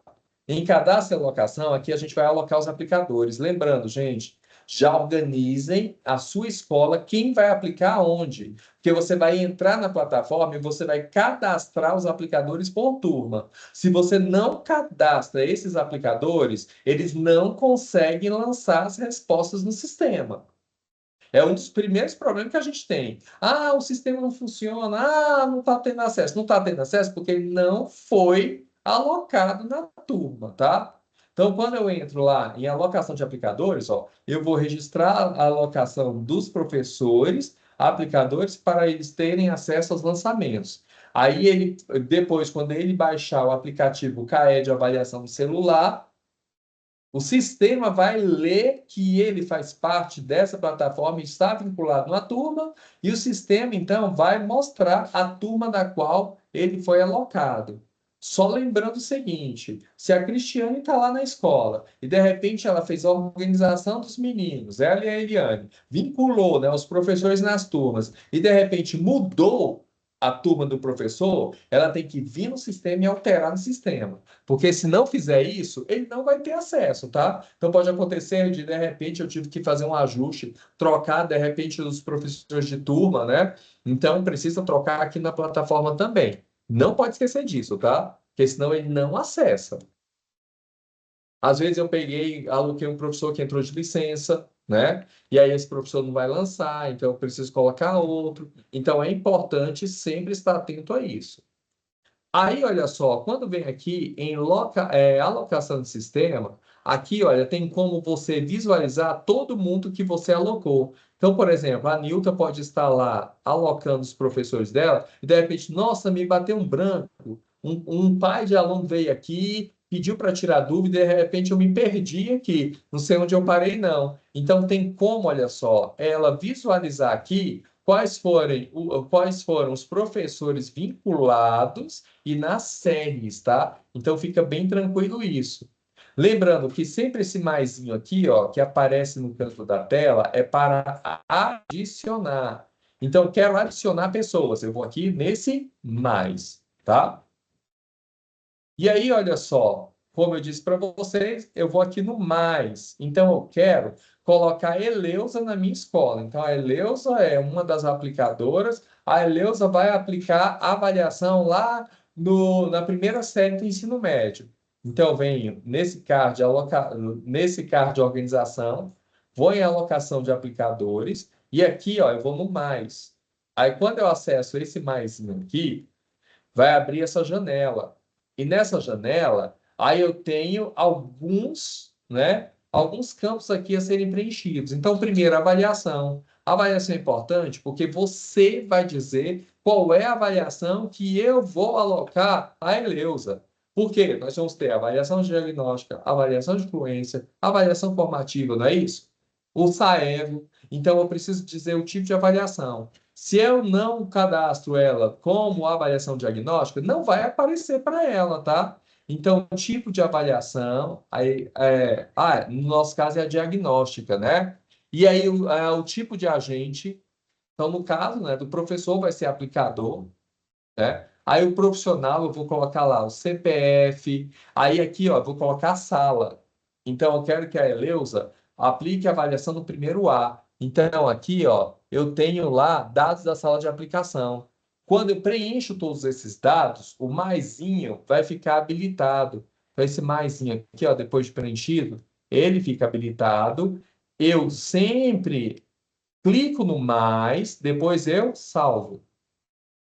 Em cadastro e alocação, aqui a gente vai alocar os aplicadores. Lembrando, gente, já organizem a sua escola, quem vai aplicar onde. Porque você vai entrar na plataforma e você vai cadastrar os aplicadores por turma. Se você não cadastra esses aplicadores, eles não conseguem lançar as respostas no sistema. É um dos primeiros problemas que a gente tem. Ah, o sistema não funciona. Ah, não está tendo acesso. Não está tendo acesso porque ele não foi alocado na turma, tá? Então, quando eu entro lá em alocação de aplicadores, ó, eu vou registrar a alocação dos professores, aplicadores, para eles terem acesso aos lançamentos. Aí ele, depois, quando ele baixar o aplicativo CAE de avaliação no celular, o sistema vai ler que ele faz parte dessa plataforma, está vinculado na turma, e o sistema, então, vai mostrar a turma da qual ele foi alocado. Só lembrando o seguinte: se a Cristiane está lá na escola e de repente ela fez a organização dos meninos, ela e a Eliane, vinculou, né, os professores nas turmas e de repente mudou a turma do professor, ela tem que vir no sistema e alterar no sistema. Porque se não fizer isso, ele não vai ter acesso, tá? Então pode acontecer de repente, eu tive que fazer um ajuste, trocar, de repente, os professores de turma, né? Então precisa trocar aqui na plataforma também. Não pode esquecer disso, tá? Porque senão ele não acessa. Às vezes eu peguei, aloquei um professor que entrou de licença, né? E aí esse professor não vai lançar, então eu preciso colocar outro. Então é importante sempre estar atento a isso. Aí, olha só, quando vem aqui em alocação de sistema, aqui, olha, tem como você visualizar todo mundo que você alocou. Então, por exemplo, a Nilton pode estar lá alocando os professores dela e, de repente, nossa, me bateu um branco. Um pai de aluno veio aqui, pediu para tirar dúvida e, de repente, eu me perdi aqui. Não sei onde eu parei, não. Então, tem como, olha só, ela visualizar aqui quais foram os professores vinculados e nas séries, tá? Então fica bem tranquilo isso. Lembrando que sempre esse maisinho aqui, ó, que aparece no canto da tela, é para adicionar. Então, quero adicionar pessoas. Eu vou aqui nesse mais, tá? E aí, olha só, como eu disse para vocês, eu vou aqui no mais. Então, eu quero colocar a Eleusa na minha escola. Então, a Eleusa é uma das aplicadoras. A Eleusa vai aplicar a avaliação lá na primeira série do ensino médio. Então, eu venho nesse card de organização, vou em alocação de aplicadores, e aqui, ó, eu vou no mais. Aí, quando eu acesso esse mais aqui, vai abrir essa janela. E nessa janela, aí eu tenho alguns, né, alguns campos aqui a serem preenchidos. Então, primeiro, avaliação. A avaliação é importante porque você vai dizer qual é a avaliação que eu vou alocar à Eleusa. Por quê? Nós vamos ter avaliação diagnóstica, avaliação de fluência, avaliação formativa, não é isso? O SAEVO. Então, eu preciso dizer o tipo de avaliação. Se eu não cadastro ela como avaliação diagnóstica, não vai aparecer para ela, tá? Então, o tipo de avaliação, no nosso caso é a diagnóstica, né? E aí, o tipo de agente, então, no caso, né, do professor vai ser aplicador, né? Aí, o profissional, eu vou colocar lá o CPF, aí aqui, ó, eu vou colocar a sala. Então, eu quero que a Eleusa aplique a avaliação no primeiro A. Então, aqui, ó, eu tenho lá dados da sala de aplicação. Quando eu preencho todos esses dados, o maisinho vai ficar habilitado. Então, esse maisinho aqui, ó, depois de preenchido, ele fica habilitado. Eu sempre clico no mais, depois eu salvo,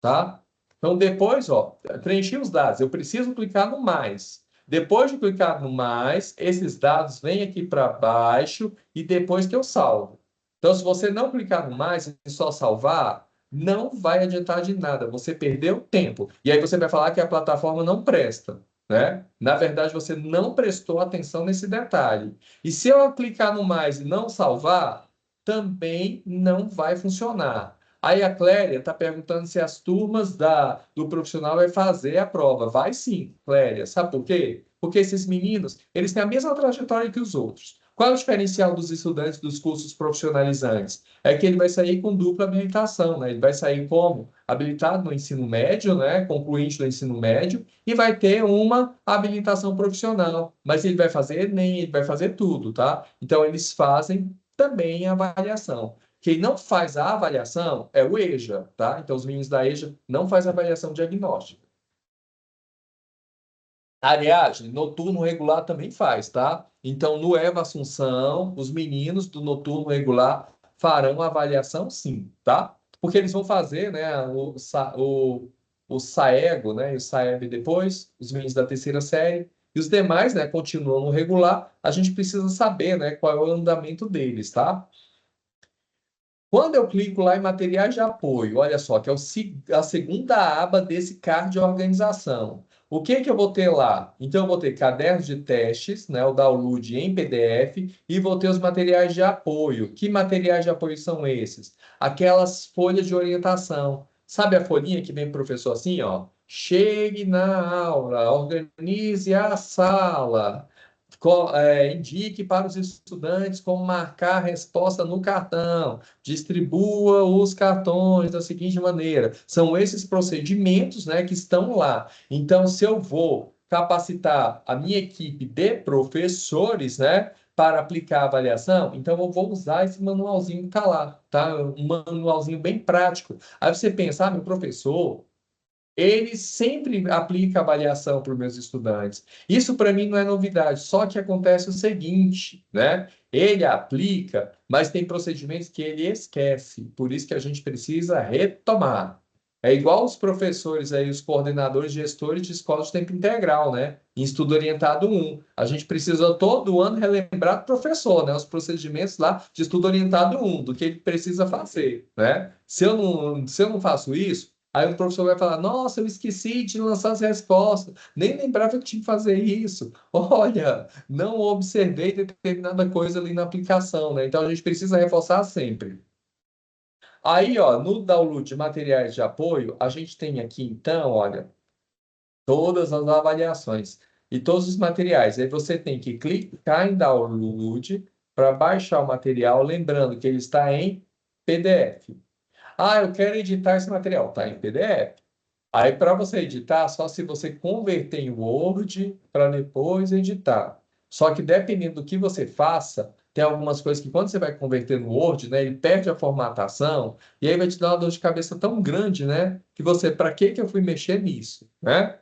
tá? Então, depois, ó, preenchi os dados. Eu preciso clicar no mais. Depois de clicar no mais, esses dados vêm aqui para baixo e depois que eu salvo. Então, se você não clicar no mais e só salvar, não vai adiantar de nada. Você perdeu tempo. E aí você vai falar que a plataforma não presta, né? Na verdade, você não prestou atenção nesse detalhe. E se eu clicar no mais e não salvar, também não vai funcionar. Aí a Cléria está perguntando se as turmas do profissional vai fazer a prova. Vai sim, Cléria. Sabe por quê? Porque esses meninos, eles têm a mesma trajetória que os outros. Qual é o diferencial dos estudantes dos cursos profissionalizantes? É que ele vai sair com dupla habilitação, né? Ele vai sair como habilitado no ensino médio, né? Concluinte do ensino médio, e vai ter uma habilitação profissional. Mas ele vai fazer nem ele vai fazer tudo, tá? Então eles fazem também a avaliação. Quem não faz a avaliação é o EJA, tá? Então, os meninos da EJA não fazem avaliação diagnóstica. A Ariadne, noturno regular também faz, tá? Então, no EVA Assunção, os meninos do noturno regular farão a avaliação sim, tá? Porque eles vão fazer, né, o SAEGO, né, e o SAEB depois, os meninos da terceira série, E os demais, né, continuam no regular, a gente precisa saber, né, qual é o andamento deles, tá? Quando eu clico lá em materiais de apoio, olha só, que é a segunda aba desse card de organização. O que que eu vou ter lá? Então, eu vou ter cadernos de testes, né, o download em PDF, e vou ter os materiais de apoio. Que materiais de apoio são esses? Aquelas folhas de orientação. Sabe a folhinha que vem pro professor assim, ó? Chegue na aula, organize a sala. Indique para os estudantes como marcar a resposta no cartão, distribua os cartões da seguinte maneira. São esses procedimentos, né, que estão lá. Então, se eu vou capacitar a minha equipe de professores, né, para aplicar a avaliação, então eu vou usar esse manualzinho que está lá, tá? Um manualzinho bem prático. Aí você pensa, meu professor, ele sempre aplica avaliação para os meus estudantes. Isso para mim não é novidade, só que acontece o seguinte, né? Ele aplica, mas tem procedimentos que ele esquece. Por isso que a gente precisa retomar. É igual os professores aí, os coordenadores, gestores de escolas de tempo integral, né? Em estudo orientado 1. A gente precisa todo ano relembrar do professor, né? Os procedimentos lá de estudo orientado 1, do que ele precisa fazer, né? Se eu não faço isso, aí o professor vai falar: Nossa, eu esqueci de lançar as respostas, nem lembrava que tinha que fazer isso. Olha, não observei determinada coisa ali na aplicação, né? Então a gente precisa reforçar sempre. Aí, ó, no download de materiais de apoio, a gente tem aqui, então, olha, todas as avaliações e todos os materiais. Aí você tem que clicar em download para baixar o material, lembrando que ele está em PDF. Ah, eu quero editar esse material, está em PDF. Aí, para você editar, só se você converter em Word para depois editar. Só que dependendo do que você faça, tem algumas coisas que quando você vai converter no Word, né, ele perde a formatação e aí vai te dar uma dor de cabeça tão grande, né, que você, para que que eu fui mexer nisso, né?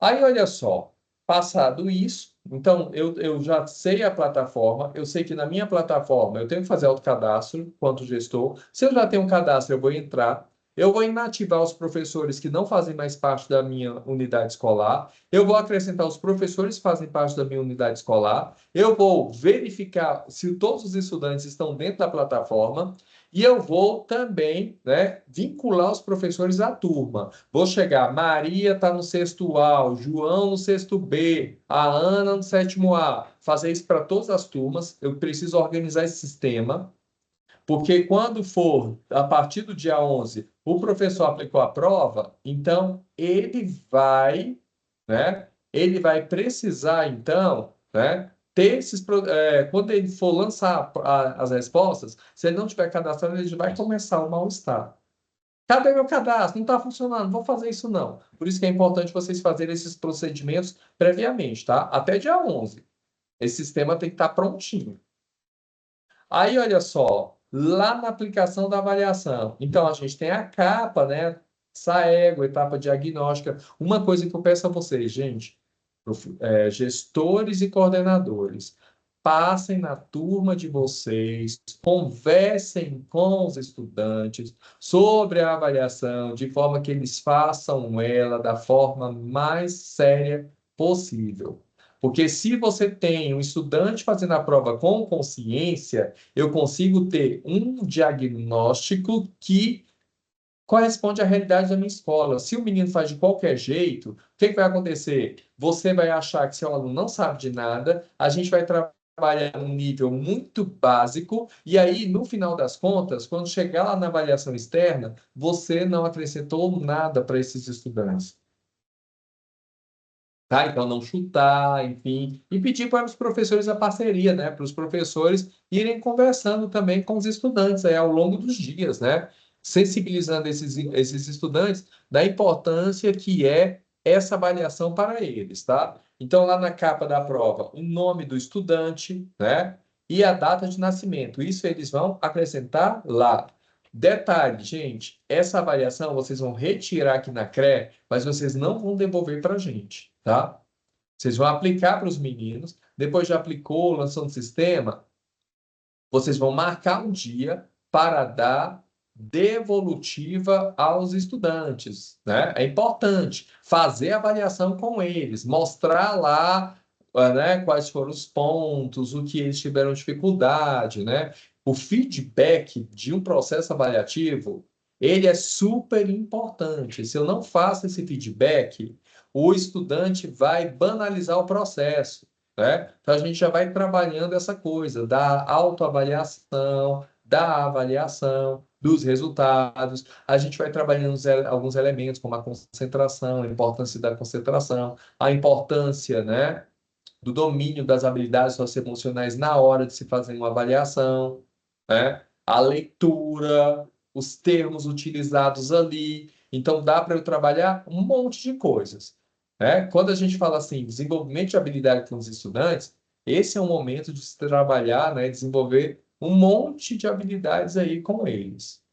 Aí, olha só, passado isso, então eu já sei a plataforma, eu sei que na minha plataforma eu tenho que fazer autocadastro quanto gestor. Se eu já tenho um cadastro, eu vou entrar, eu vou inativar os professores que não fazem mais parte da minha unidade escolar, eu vou acrescentar os professores que fazem parte da minha unidade escolar, eu vou verificar se todos os estudantes estão dentro da plataforma. E eu vou também, né, vincular os professores à turma. Vou chegar, Maria está no sexto A, o João no sexto B, a Ana no sétimo A. Fazer isso para todas as turmas. Eu preciso organizar esse sistema, porque quando for a partir do dia 11, o professor aplicou a prova, então ele vai precisar, então, né, ter quando ele for lançar as respostas, se ele não tiver cadastrado, ele já vai começar o mal-estar. Cadê meu cadastro? Não está funcionando, não vou fazer isso não. Por isso que é importante vocês fazerem esses procedimentos previamente, tá? Até dia 11. Esse sistema tem que estar prontinho. Aí, olha só, lá na aplicação da avaliação. Então, a gente tem a capa, né? Saego, etapa diagnóstica. Uma coisa que eu peço a vocês, gente, gestores e coordenadores, passem na turma de vocês, conversem com os estudantes sobre a avaliação, de forma que eles façam ela da forma mais séria possível. Porque se você tem um estudante fazendo a prova com consciência, eu consigo ter um diagnóstico que corresponde à realidade da minha escola. Se o menino faz de qualquer jeito, o que que vai acontecer? Você vai achar que seu aluno não sabe de nada, a gente vai trabalhar num nível muito básico, e aí, no final das contas, quando chegar lá na avaliação externa, você não acrescentou nada para esses estudantes. Tá? Então, não chutar, enfim, e pedir para os professores a parceria, né? Para os professores irem conversando também com os estudantes aí, ao longo dos dias, né? Sensibilizando esses estudantes da importância que é essa avaliação para eles, tá? Então, lá na capa da prova, o nome do estudante, né? E a data de nascimento. Isso eles vão acrescentar lá. Detalhe, gente, essa avaliação vocês vão retirar aqui na CRE, mas vocês não vão devolver para a gente, tá? Vocês vão aplicar para os meninos, depois já aplicou, lançou no sistema, vocês vão marcar um dia para dar devolutiva aos estudantes, né? É importante fazer avaliação com eles, mostrar lá, né, quais foram os pontos, o que eles tiveram dificuldade, né? O feedback de um processo avaliativo, ele é super importante. Se eu não faço esse feedback, o estudante vai banalizar o processo, né? Então a gente já vai trabalhando essa coisa da autoavaliação, da avaliação, dos resultados. A gente vai trabalhando alguns elementos, como a concentração, a importância da concentração, a importância, né, do domínio das habilidades socioemocionais na hora de se fazer uma avaliação, né? A leitura, os termos utilizados ali. Então, dá para eu trabalhar um monte de coisas, né? Quando a gente fala assim, desenvolvimento de habilidade com os estudantes, esse é um momento de se trabalhar, né? Desenvolver um monte de habilidades aí com eles.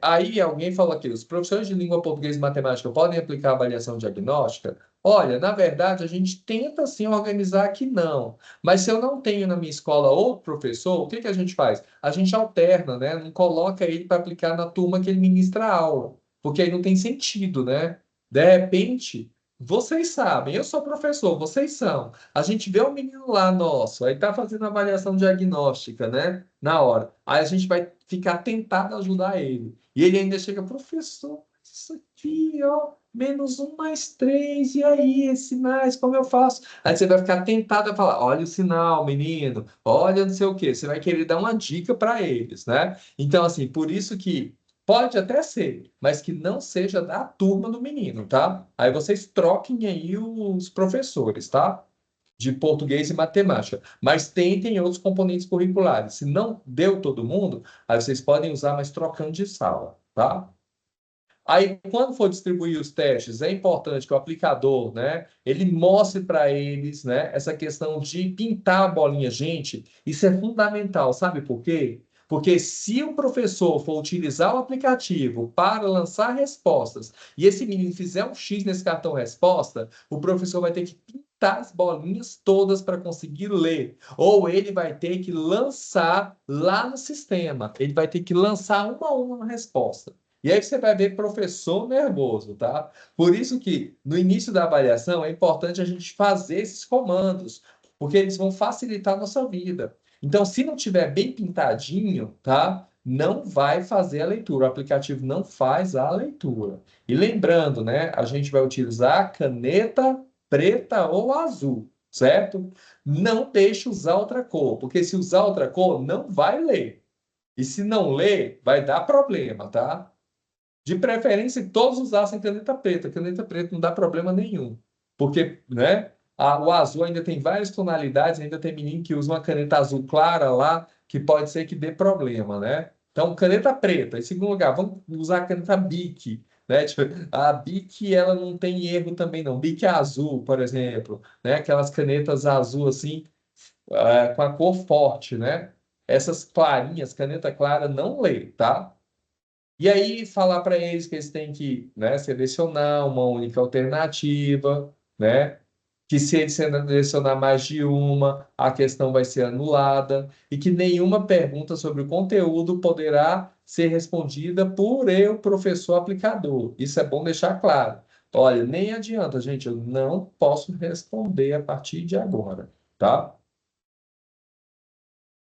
Aí alguém falou aqui, os professores de língua portuguesa e matemática podem aplicar avaliação diagnóstica? Olha, na verdade, a gente tenta sim organizar que não. Mas se eu não tenho na minha escola outro professor, o que que a gente faz? A gente alterna, né? Não coloca ele para aplicar na turma que ele ministra a aula, porque aí não tem sentido, né? De repente, vocês sabem, eu sou professor, vocês são. A gente vê um menino lá nosso, aí está fazendo avaliação diagnóstica, né? Na hora. Aí a gente vai ficar tentado a ajudar ele. E ele ainda chega, professor, isso aqui, ó, -1 mais 3, e aí, esse sinais, como eu faço? Aí você vai ficar tentado a falar, olha o sinal, menino, olha não sei o quê. Você vai querer dar uma dica para eles, né? Então, assim, por isso que pode até ser, mas que não seja da turma do menino, tá? Aí vocês troquem aí os professores, tá? De português e matemática, mas tentem outros componentes curriculares. Se não deu todo mundo, aí vocês podem usar, mas trocando de sala, tá? Aí, quando for distribuir os testes, é importante que o aplicador, né, ele mostre para eles, né, essa questão de pintar a bolinha. Gente, isso é fundamental, sabe por quê? Porque se o professor for utilizar o aplicativo para lançar respostas e esse menino fizer um X nesse cartão resposta, o professor vai ter que pintar as bolinhas todas para conseguir ler. Ou ele vai ter que lançar lá no sistema. Ele vai ter que lançar uma a uma resposta. E aí você vai ver professor nervoso, tá? Por isso que no início da avaliação é importante a gente fazer esses comandos, porque eles vão facilitar a nossa vida. Então, se não tiver bem pintadinho, tá? Não vai fazer a leitura. O aplicativo não faz a leitura. E lembrando, né? A gente vai utilizar caneta preta ou azul, certo? Não deixe usar outra cor, porque se usar outra cor, não vai ler. E se não ler, vai dar problema, tá? De preferência, que todos usassem caneta preta. Caneta preta não dá problema nenhum. Porque, né, o azul ainda tem várias tonalidades, ainda tem menino que usa uma caneta azul clara lá, que pode ser que dê problema, né? Então, caneta preta. Em segundo lugar, vamos usar a caneta Bic, né? Tipo, a Bic, ela não tem erro também, não. Bic azul, por exemplo, né? Aquelas canetas azul, assim, com a cor forte, né? Essas clarinhas, caneta clara, não lê, tá? E aí falar para eles que eles têm que, né, selecionar uma única alternativa, né? Que se eles selecionar mais de uma, a questão vai ser anulada e que nenhuma pergunta sobre o conteúdo poderá ser respondida por eu, professor aplicador. Isso é bom deixar claro. Olha, nem adianta, gente, eu não posso responder a partir de agora, tá?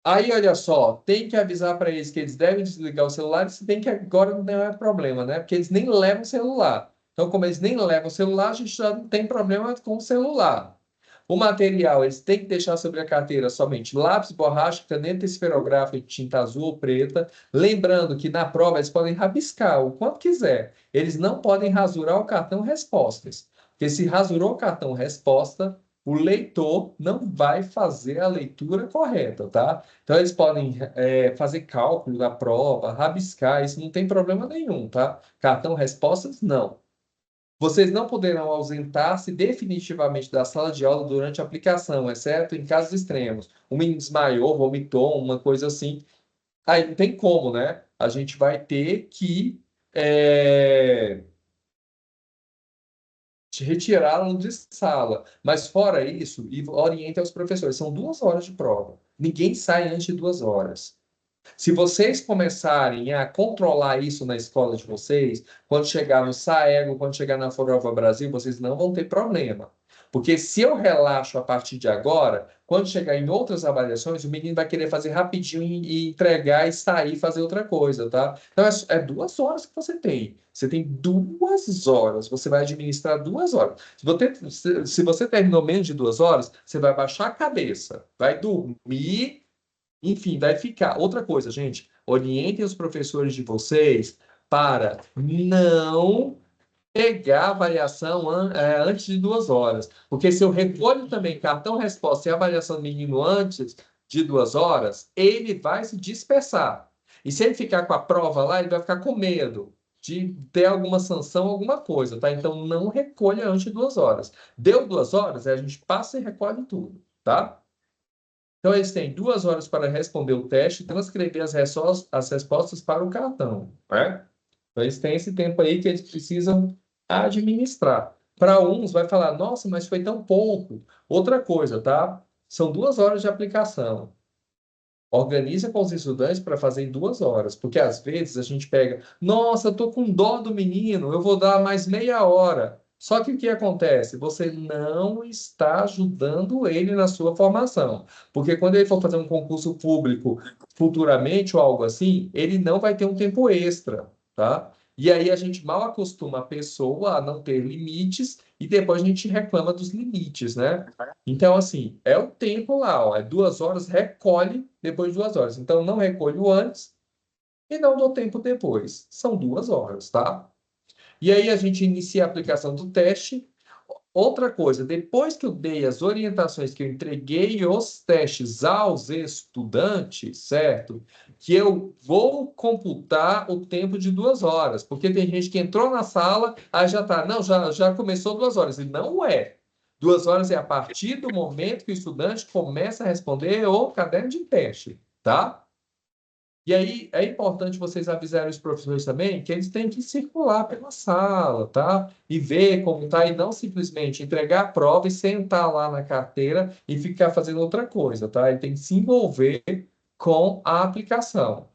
Aí, olha só, tem que avisar para eles que eles devem desligar o celular, se bem que agora não é problema, né? Porque eles nem levam o celular. Então, como eles nem levam o celular, a gente já não tem problema com o celular. O material, eles têm que deixar sobre a carteira somente lápis, borracha, caneta esferográfica de tinta azul ou preta. Lembrando que na prova eles podem rabiscar o quanto quiser. Eles não podem rasurar o cartão respostas. Porque se rasurou o cartão resposta, o leitor não vai fazer a leitura correta, tá? Então, eles podem fazer cálculo da prova, rabiscar, isso não tem problema nenhum, tá? Cartão respostas, não. Vocês não poderão ausentar-se definitivamente da sala de aula durante a aplicação, exceto em casos extremos. Um menino desmaiou, vomitou, uma coisa assim. Aí não tem como, né? A gente vai ter que retirá-lo de sala. Mas fora isso, e oriente aos professores. São 2 horas de prova. Ninguém sai antes de 2 horas. Se vocês começarem a controlar isso na escola de vocês, quando chegar no Saego, quando chegar na Forova Brasil, vocês não vão ter problema. Porque se eu relaxo a partir de agora, quando chegar em outras avaliações, o menino vai querer fazer rapidinho e entregar e sair e fazer outra coisa, tá? Então é 2 horas que você tem. Você tem 2 horas, você vai administrar 2 horas. Se você terminou menos de 2 horas, você vai baixar a cabeça, vai dormir. Enfim, vai ficar. Outra coisa, gente, orientem os professores de vocês para não pegar a avaliação antes de 2 horas. Porque se eu recolho também cartão resposta e avaliação do menino antes de 2 horas, ele vai se dispersar. E se ele ficar com a prova lá, ele vai ficar com medo de ter alguma sanção, alguma coisa, tá? Então não recolha antes de 2 horas. Deu 2 horas, a gente passa e recolhe tudo, tá? Então, eles têm 2 horas para responder o teste e transcrever as respostas para o cartão, né? Então, eles têm esse tempo aí que eles precisam administrar. Para uns, vai falar, nossa, mas foi tão pouco. Outra coisa, tá? São 2 horas de aplicação. Organiza com os estudantes para fazer em 2 horas, porque às vezes a gente pega, nossa, eu tô com dó do menino, eu vou dar mais meia hora. Só que o que acontece? Você não está ajudando ele na sua formação, porque quando ele for fazer um concurso público futuramente ou algo assim, ele não vai ter um tempo extra, tá? E aí a gente mal acostuma a pessoa a não ter limites e depois a gente reclama dos limites, né? Então, assim, é o tempo lá, ó, é 2 horas, recolhe depois de 2 horas. Então, não recolho antes e não dou tempo depois. São 2 horas, tá? E aí a gente inicia a aplicação do teste. Outra coisa, depois que eu dei as orientações, que eu entreguei os testes aos estudantes, certo? Que eu vou computar o tempo de 2 horas, porque tem gente que entrou na sala, aí já tá, não, já começou 2 horas. E não é. 2 horas é a partir do momento que o estudante começa a responder o caderno de teste, tá? E aí é importante vocês avisarem os professores também que eles têm que circular pela sala, tá? E ver como tá, e não simplesmente entregar a prova e sentar lá na carteira e ficar fazendo outra coisa, tá? Ele tem que se envolver com a aplicação.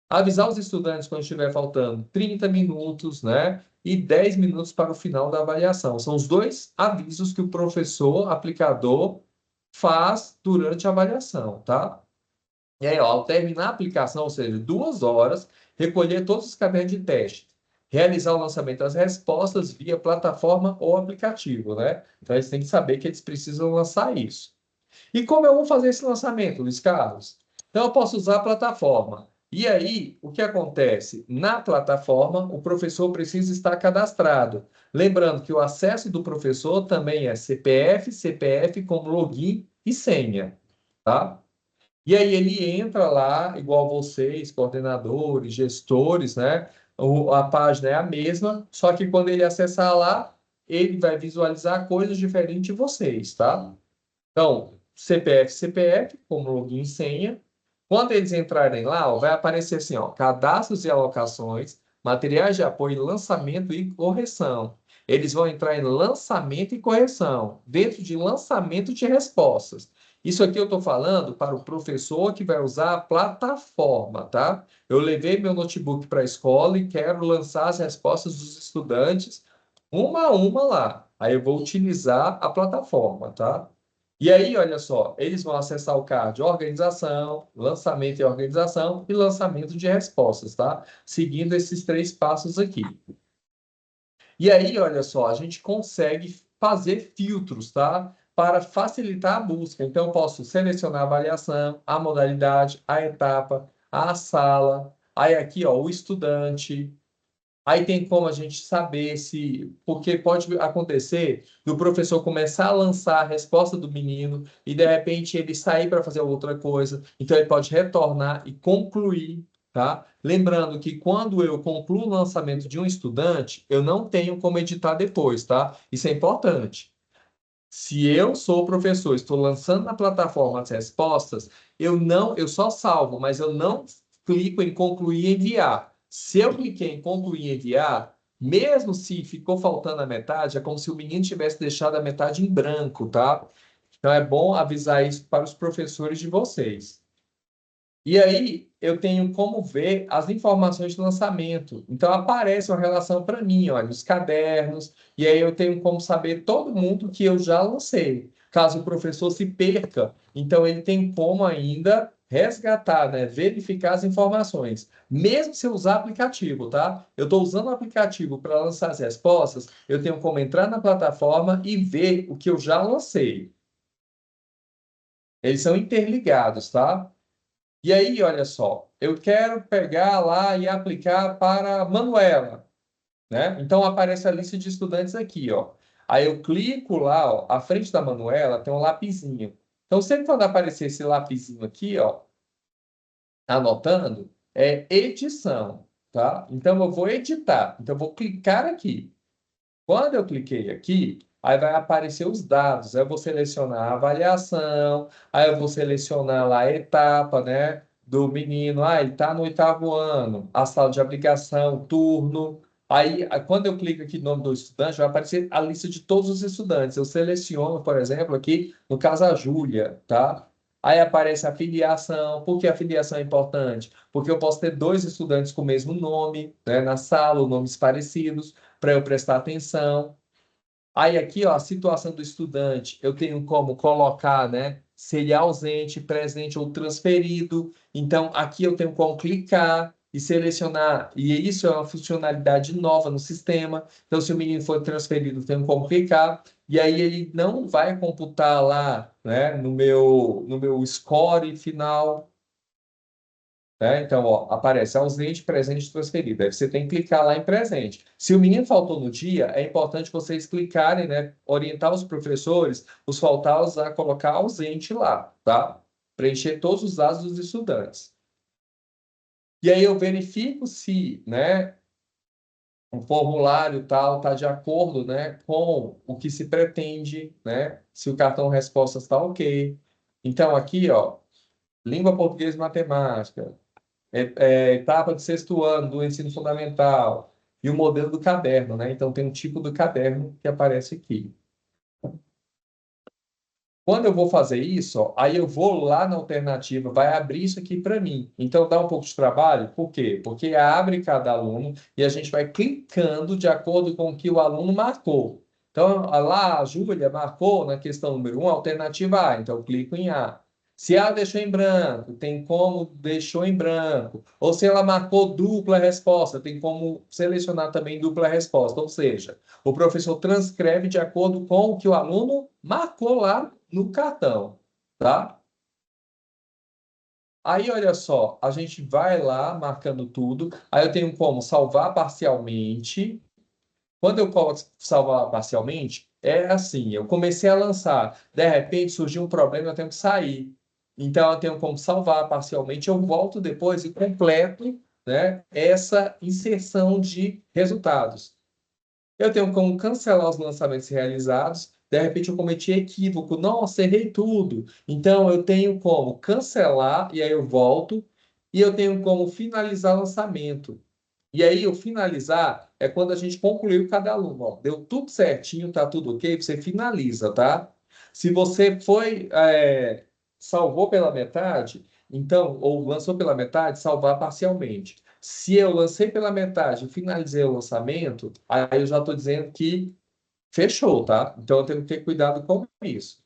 Avisar os estudantes quando estiver faltando 30 minutos, né? E 10 minutos para o final da avaliação. São os dois avisos que o professor aplicador faz durante a avaliação, tá? E aí, ó, ao terminar a aplicação, ou seja, 2 horas, recolher todos os cadernos de teste, realizar o lançamento das respostas via plataforma ou aplicativo, né? Então, eles têm que saber que eles precisam lançar isso. E como eu vou fazer esse lançamento, Luiz Carlos? Então, eu posso usar a plataforma. E aí, o que acontece? Na plataforma, o professor precisa estar cadastrado. Lembrando que o acesso do professor também é CPF com login e senha, tá? E aí ele entra lá, igual vocês, coordenadores, gestores, né? A página é a mesma, só que quando ele acessar lá, ele vai visualizar coisas diferentes de vocês, tá? Então, CPF, como login e senha. Quando eles entrarem lá, ó, vai aparecer assim, ó, cadastros e alocações, materiais de apoio, lançamento e correção. Eles vão entrar em lançamento e correção, dentro de lançamento de respostas. Isso aqui eu estou falando para o professor que vai usar a plataforma, tá? Eu levei meu notebook para a escola e quero lançar as respostas dos estudantes uma a uma lá. Aí eu vou utilizar a plataforma, tá? E aí, olha só, eles vão acessar o card organização, lançamento e organização e lançamento de respostas, tá? Seguindo esses 3 passos aqui. E aí, olha só, a gente consegue fazer filtros, tá? Para facilitar a busca. Então, eu posso selecionar a avaliação, a modalidade, a etapa, a sala. Aí aqui, ó, o estudante. Aí tem como a gente saber se, porque pode acontecer do professor começar a lançar a resposta do menino e de repente ele sair para fazer outra coisa, então ele pode retornar e concluir, tá? Lembrando que quando eu concluo o lançamento de um estudante, eu não tenho como editar depois, tá? Isso é importante. Se eu sou professor, estou lançando na plataforma as respostas, eu só salvo, mas eu não clico em concluir e enviar. Se eu cliquei em concluir e enviar, mesmo se ficou faltando a metade, é como se o menino tivesse deixado a metade em branco, tá? Então é bom avisar isso para os professores de vocês. E aí eu tenho como ver as informações de lançamento. Então aparece uma relação para mim, olha, os cadernos, e aí eu tenho como saber todo mundo que eu já lancei. Caso o professor se perca, então ele tem como ainda resgatar, né, verificar as informações, mesmo se eu usar aplicativo, tá? Eu estou usando o aplicativo para lançar as respostas, eu tenho como entrar na plataforma e ver o que eu já lancei. Eles são interligados, tá? E aí, olha só, eu quero pegar lá e aplicar para Manuela, né? Então aparece a lista de estudantes aqui, ó. Aí eu clico lá, ó, à frente da Manuela tem um lapisinho. Então sempre quando aparecer esse lapisinho aqui, ó, anotando, é edição, tá? Então eu vou editar. Então eu vou clicar aqui. Quando eu cliquei aqui, aí vai aparecer os dados. Aí eu vou selecionar a avaliação, aí eu vou selecionar lá a etapa, né, do menino. Ah, ele está no 8º ano, a sala de aplicação, turno. Aí, quando eu clico aqui no nome do estudante, vai aparecer a lista de todos os estudantes. Eu seleciono, por exemplo, aqui, no caso, a Júlia, tá? Aí aparece a filiação. Por que a filiação é importante? Porque eu posso ter dois estudantes com o mesmo nome, né, na sala, nomes parecidos para eu prestar atenção. Aí aqui, ó, a situação do estudante, eu tenho como colocar, né, se ele é ausente, presente ou transferido. Então, aqui eu tenho como clicar e selecionar, e isso é uma funcionalidade nova no sistema. Então, se o menino for transferido, eu tenho como clicar, e aí ele não vai computar lá, né, no meu score final, né? Então, ó, aparece ausente, presente, transferido. Aí você tem que clicar lá em presente. Se o menino faltou no dia, é importante vocês clicarem, né? Orientar os professores, os faltados a colocar ausente lá, tá? Preencher todos os dados dos estudantes. E aí eu verifico se, né, o formulário tal está de acordo, né, com o que se pretende, né? Se o cartão respostas está ok. Então, aqui, ó, língua portuguesa e matemática. Etapa de 6º ano do ensino fundamental e o modelo do caderno, né? Então tem um tipo do caderno que aparece aqui. Quando eu vou fazer isso, ó, aí eu vou lá na alternativa, vai abrir isso aqui para mim. Então dá um pouco de trabalho, por quê? Porque abre cada aluno e a gente vai clicando de acordo com o que o aluno marcou. Então, lá a Júlia marcou na questão número 1, alternativa A, então eu clico em A. Se ela deixou em branco, tem como deixou em branco. Ou se ela marcou dupla resposta, tem como selecionar também dupla resposta. Ou seja, o professor transcreve de acordo com o que o aluno marcou lá no cartão, tá? Aí, olha só, a gente vai lá marcando tudo. Aí eu tenho como salvar parcialmente. Quando eu coloco salvar parcialmente, é assim, eu comecei a lançar, de repente surgiu um problema, eu tenho que sair. Então, eu tenho como salvar parcialmente, eu volto depois e completo, né, essa inserção de resultados. Eu tenho como cancelar os lançamentos realizados. De repente eu cometi equívoco. Nossa, errei tudo. Então eu tenho como cancelar e aí eu volto. E eu tenho como finalizar o lançamento. E aí o finalizar é quando a gente concluiu cada aluno. Ó, deu tudo certinho, tá tudo ok, você finaliza, tá? Se você salvou pela metade, então, ou lançou pela metade, salvar parcialmente. Se eu lancei pela metade e finalizei o lançamento, aí eu já estou dizendo que fechou, tá? Então eu tenho que ter cuidado com isso.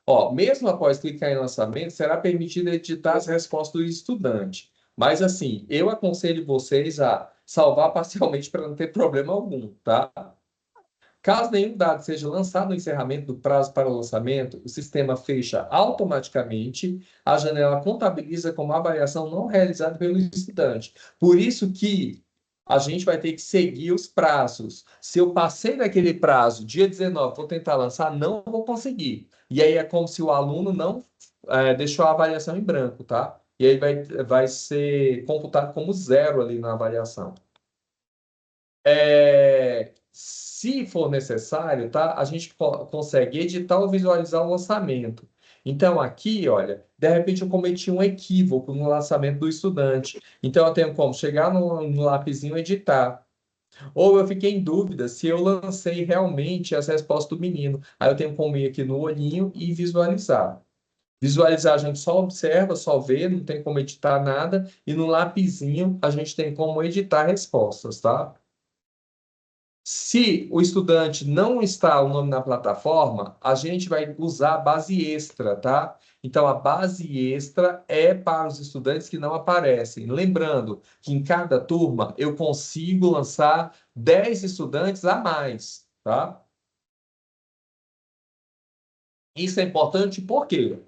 Ó, mesmo após clicar em lançamento, será permitido editar as respostas do estudante. Mas assim, eu aconselho vocês a salvar parcialmente para não ter problema algum, tá? Caso nenhum dado seja lançado no encerramento do prazo para o lançamento, o sistema fecha automaticamente, a janela contabiliza como avaliação não realizada pelo estudante. Por isso que a gente vai ter que seguir os prazos. Se eu passei daquele prazo, dia 19, vou tentar lançar, não vou conseguir. E aí é como se o aluno não deixou a avaliação em branco, tá? E aí vai ser computado como zero ali na avaliação. Se for necessário, tá? A gente consegue editar ou visualizar o lançamento. Então, aqui, olha, de repente eu cometi um equívoco no lançamento do estudante. Então, eu tenho como chegar no lapisinho e editar. Ou eu fiquei em dúvida se eu lancei realmente as respostas do menino. Aí eu tenho como ir aqui no olhinho e visualizar. Visualizar, a gente só observa, só vê, não tem como editar nada, e no lapisinho a gente tem como editar respostas, tá? Se o estudante não está o nome na plataforma, a gente vai usar a base extra, tá? Então, a base extra é para os estudantes que não aparecem. Lembrando que em cada turma eu consigo lançar 10 estudantes a mais, tá? Isso é importante por quê?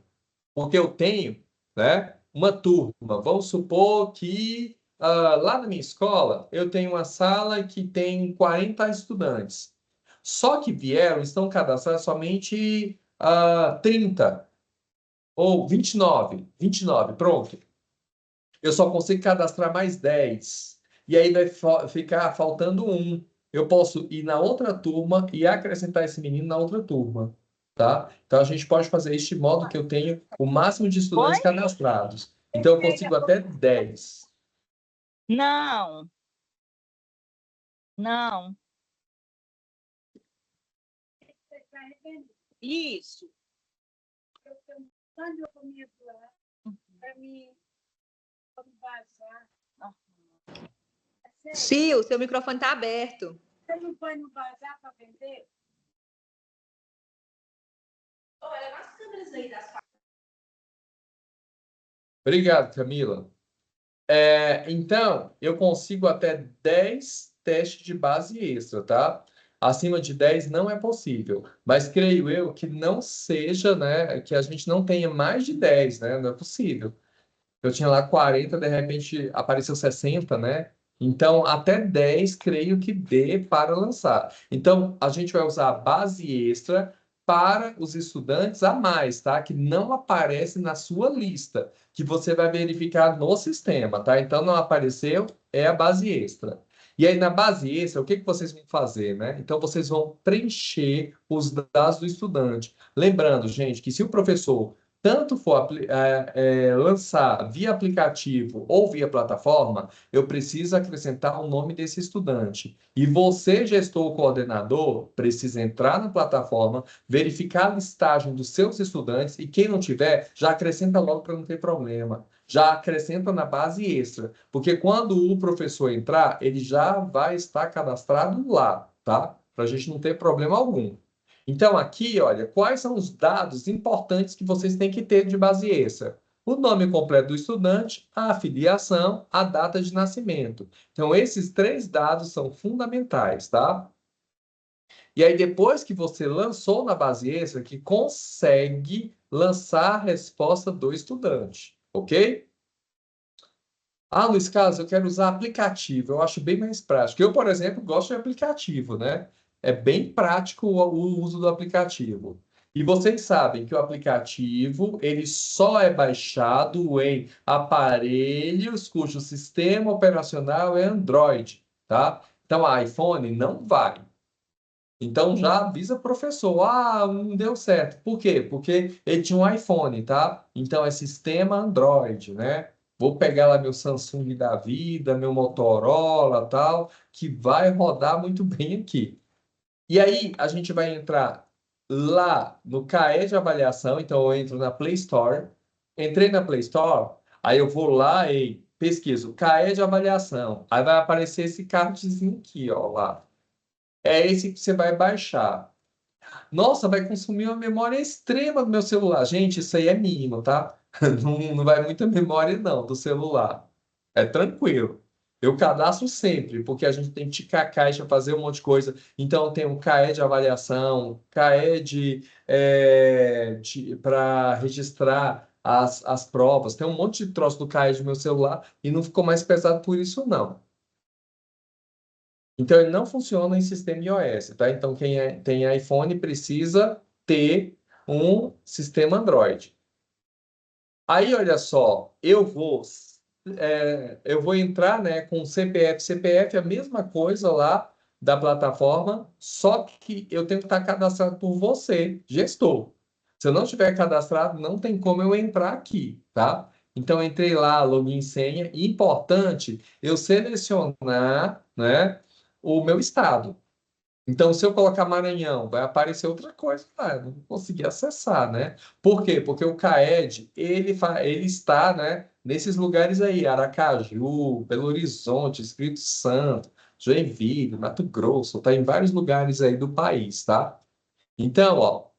Porque eu tenho, né, uma turma. Vamos supor que lá na minha escola eu tenho uma sala que tem 40 estudantes. Só que estão cadastrados somente 30 ou 29, pronto. Eu só consigo cadastrar mais 10. E aí vai ficar faltando um. Eu posso ir na outra turma e acrescentar esse menino na outra turma, tá? Então a gente pode fazer este modo que eu tenho o máximo de estudantes Oi? cadastrados. Então eu consigo até 10. Não, não. Isso. Sil, seu microfone está aberto. Você não põe no bazar para vender? Olha nas câmeras aí das. Obrigado, Camila. Então, eu consigo até 10 testes de base extra, tá? Acima de 10 não é possível. Mas creio eu que não seja, né? Que a gente não tenha mais de 10, né? Não é possível. Eu tinha lá 40, de repente apareceu 60, né? Então, até 10, creio que dê para lançar. Então, a gente vai usar a base extra para os estudantes a mais, tá? Que não aparece na sua lista, que você vai verificar no sistema, tá? Então, não apareceu, é a base extra. E aí, na base extra, o que que vocês vão fazer, né? Então, vocês vão preencher os dados do estudante. Lembrando, gente, que se o professor tanto for lançar via aplicativo ou via plataforma, eu preciso acrescentar o nome desse estudante. E você, gestor ou coordenador, precisa entrar na plataforma, verificar a listagem dos seus estudantes e quem não tiver, já acrescenta logo para não ter problema. Já acrescenta na base extra, porque quando o professor entrar, ele já vai estar cadastrado lá, tá? Para a gente não ter problema algum. Então, aqui, olha, quais são os dados importantes que vocês têm que ter de base extra? O nome completo do estudante, a filiação, a data de nascimento. Então, esses 3 dados são fundamentais, tá? E aí, depois que você lançou na base extra, que consegue lançar a resposta do estudante, ok? Ah, Luiz Carlos, eu quero usar aplicativo. Eu acho bem mais prático. Eu, por exemplo, gosto de aplicativo, né? É bem prático o uso do aplicativo. E vocês sabem que o aplicativo ele só é baixado em aparelhos cujo sistema operacional é Android, tá? Então, iPhone não vai. Então já avisa o professor, não deu certo. Por quê? Porque ele tinha um iPhone, tá? Então é sistema Android, né? Vou pegar lá meu Samsung da vida, meu Motorola, tal, que vai rodar muito bem aqui. E aí a gente vai entrar lá no CAE de avaliação, então eu entro na Play Store. Entrei na Play Store, aí eu vou lá e pesquiso CAE de avaliação. Aí vai aparecer esse cardzinho aqui, ó, lá. É esse que você vai baixar. Nossa, vai consumir uma memória extrema do meu celular. Gente, isso aí é mínimo, tá? Não vai muita memória, não, do celular. É tranquilo. Eu cadastro sempre, porque a gente tem que ticar a caixa, fazer um monte de coisa. Então, tem um CAE de avaliação, CAE para registrar as provas. Tem um monte de troço do CAE do meu celular e não ficou mais pesado por isso, não. Então, ele não funciona em sistema iOS, tá? Então, quem tem iPhone precisa ter um sistema Android. Aí, olha só, eu vou entrar, né, com CPF. CPF é a mesma coisa lá da plataforma, só que eu tenho que estar cadastrado por você, gestor. Se eu não tiver cadastrado, não tem como eu entrar aqui, tá? Então, eu entrei lá, login e senha. E importante eu selecionar, né, o meu estado. Então, se eu colocar Maranhão, vai aparecer outra coisa lá, eu não vou conseguir acessar, né? Por quê? Porque o CAED, ele está, né, nesses lugares aí, Aracaju, Belo Horizonte, Espírito Santo, Joinville, Mato Grosso, está em vários lugares aí do país, tá? Então, ó,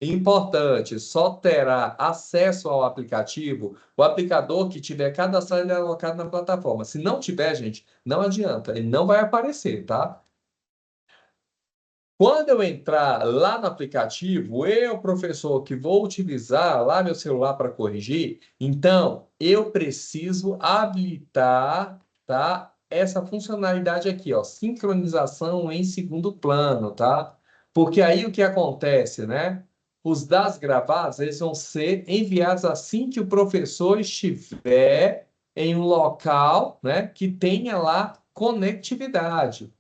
importante, só terá acesso ao aplicativo o aplicador que tiver cadastrado e alocado na plataforma. Se não tiver, gente, não adianta, ele não vai aparecer, tá? Quando eu entrar lá no aplicativo, eu, professor, que vou utilizar lá meu celular para corrigir, então eu preciso habilitar, tá, essa funcionalidade aqui, ó, sincronização em segundo plano, tá? Porque aí o que acontece, né? Os dados gravados, eles vão ser enviados assim que o professor estiver em um local, né, que tenha lá conectividade.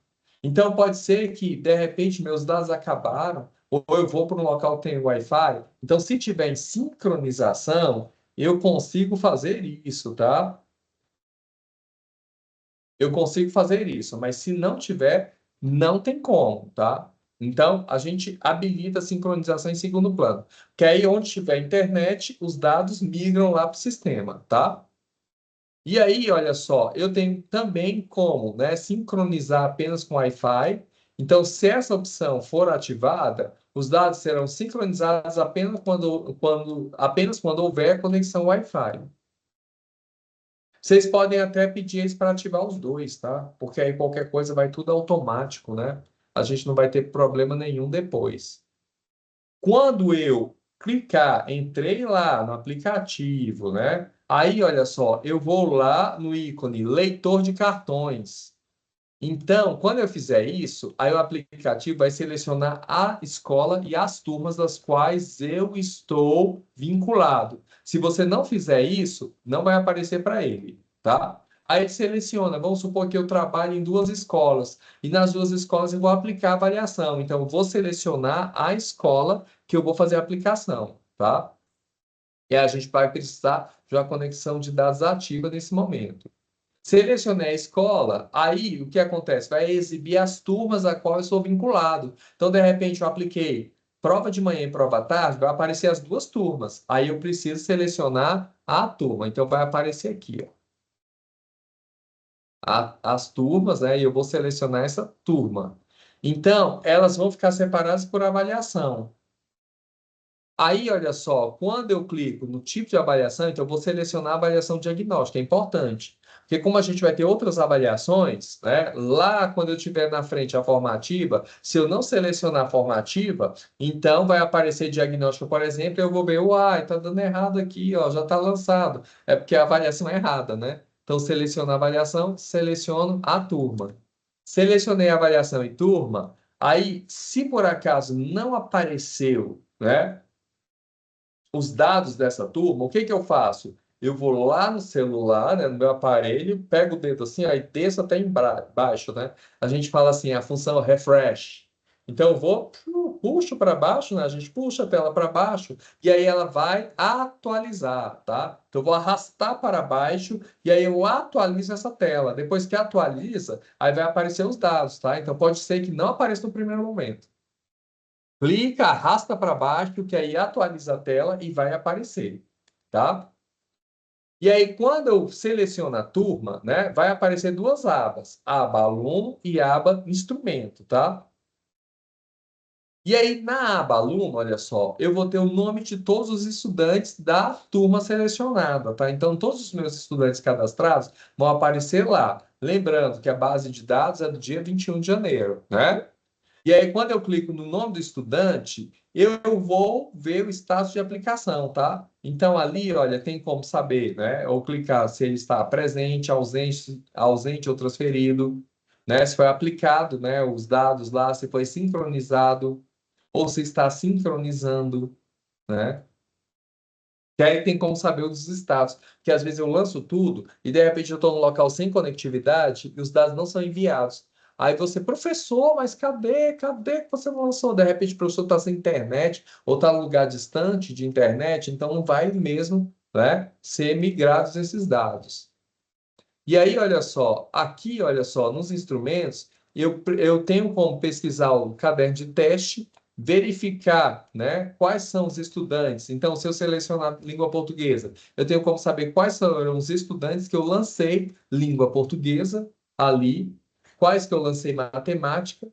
Então, pode ser que, de repente, meus dados acabaram, ou eu vou para um local que tem Wi-Fi. Então, se tiver em sincronização, eu consigo fazer isso, tá? Eu consigo fazer isso, mas se não tiver, não tem como, tá? Então, a gente habilita a sincronização em segundo plano. Que aí, onde tiver internet, os dados migram lá para o sistema, tá? E aí, olha só, eu tenho também como, né, sincronizar apenas com Wi-Fi. Então, se essa opção for ativada, os dados serão sincronizados apenas quando houver conexão Wi-Fi. Vocês podem até pedir eles para ativar os dois, tá? Porque aí qualquer coisa vai tudo automático, né? A gente não vai ter problema nenhum depois. Quando eu clicar, entrei lá no aplicativo, né? Aí, olha só, eu vou lá no ícone leitor de cartões. Então, quando eu fizer isso, aí o aplicativo vai selecionar a escola e as turmas das quais eu estou vinculado. Se você não fizer isso, não vai aparecer para ele, tá? Aí ele seleciona, vamos supor que eu trabalho em duas escolas, e nas duas escolas eu vou aplicar a avaliação. Então, eu vou selecionar a escola que eu vou fazer a aplicação, tá? E aí a gente vai precisar de uma conexão de dados ativa nesse momento. Selecionei a escola, aí o que acontece? Vai exibir as turmas a qual eu sou vinculado. Então, de repente, eu apliquei prova de manhã e prova à tarde, vai aparecer as duas turmas. Aí eu preciso selecionar a turma. Então, vai aparecer aqui, ó, as turmas, né? E eu vou selecionar essa turma. Então, elas vão ficar separadas por avaliação. Aí, olha só, quando eu clico no tipo de avaliação, então eu vou selecionar a avaliação diagnóstica, é importante. Porque como a gente vai ter outras avaliações, né? Lá quando eu tiver na frente a formativa, se eu não selecionar a formativa, então vai aparecer diagnóstico, por exemplo, e eu vou ver, uai, tá dando errado aqui, ó, já tá lançado. É porque a avaliação é errada, né? Então, seleciono a avaliação, seleciono a turma. Selecionei a avaliação em turma, aí, se por acaso não apareceu, né, os dados dessa turma, o que que eu faço? Eu vou lá no celular, né, no meu aparelho, pego o dedo assim, aí desço até embaixo, né? A gente fala assim, a função refresh. Então eu vou, puxo para baixo, né? A gente puxa a tela para baixo e aí ela vai atualizar, tá? Então eu vou arrastar para baixo e aí eu atualizo essa tela. Depois que atualiza, aí vai aparecer os dados, tá? Então pode ser que não apareça no primeiro momento. Clica, arrasta para baixo, que aí atualiza a tela e vai aparecer, tá? E aí, quando eu seleciono a turma, né, vai aparecer duas abas, aba aluno e aba instrumento, tá? E aí, na aba aluno, olha só, eu vou ter o nome de todos os estudantes da turma selecionada, tá? Então, todos os meus estudantes cadastrados vão aparecer lá. Lembrando que a base de dados é do dia 21 de janeiro, né? E aí, quando eu clico no nome do estudante, eu vou ver o status de aplicação, tá? Então, ali, olha, tem como saber, né? Ou clicar se ele está presente, ausente ou transferido, né? Se foi aplicado, né? Os dados lá, se foi sincronizado ou se está sincronizando, né? Que aí tem como saber os status, que às vezes eu lanço tudo e de repente eu estou num local sem conectividade e os dados não são enviados. Aí você, professor, mas cadê que você não lançou? De repente o professor está sem internet ou está num lugar distante de internet, então não vai mesmo, né, ser migrados esses dados. E aí, olha só, aqui, olha só, nos instrumentos, eu tenho como pesquisar o caderno de teste, verificar, né, quais são os estudantes. Então, se eu selecionar língua portuguesa, eu tenho como saber quais são os estudantes que eu lancei língua portuguesa ali, quais que eu lancei matemática,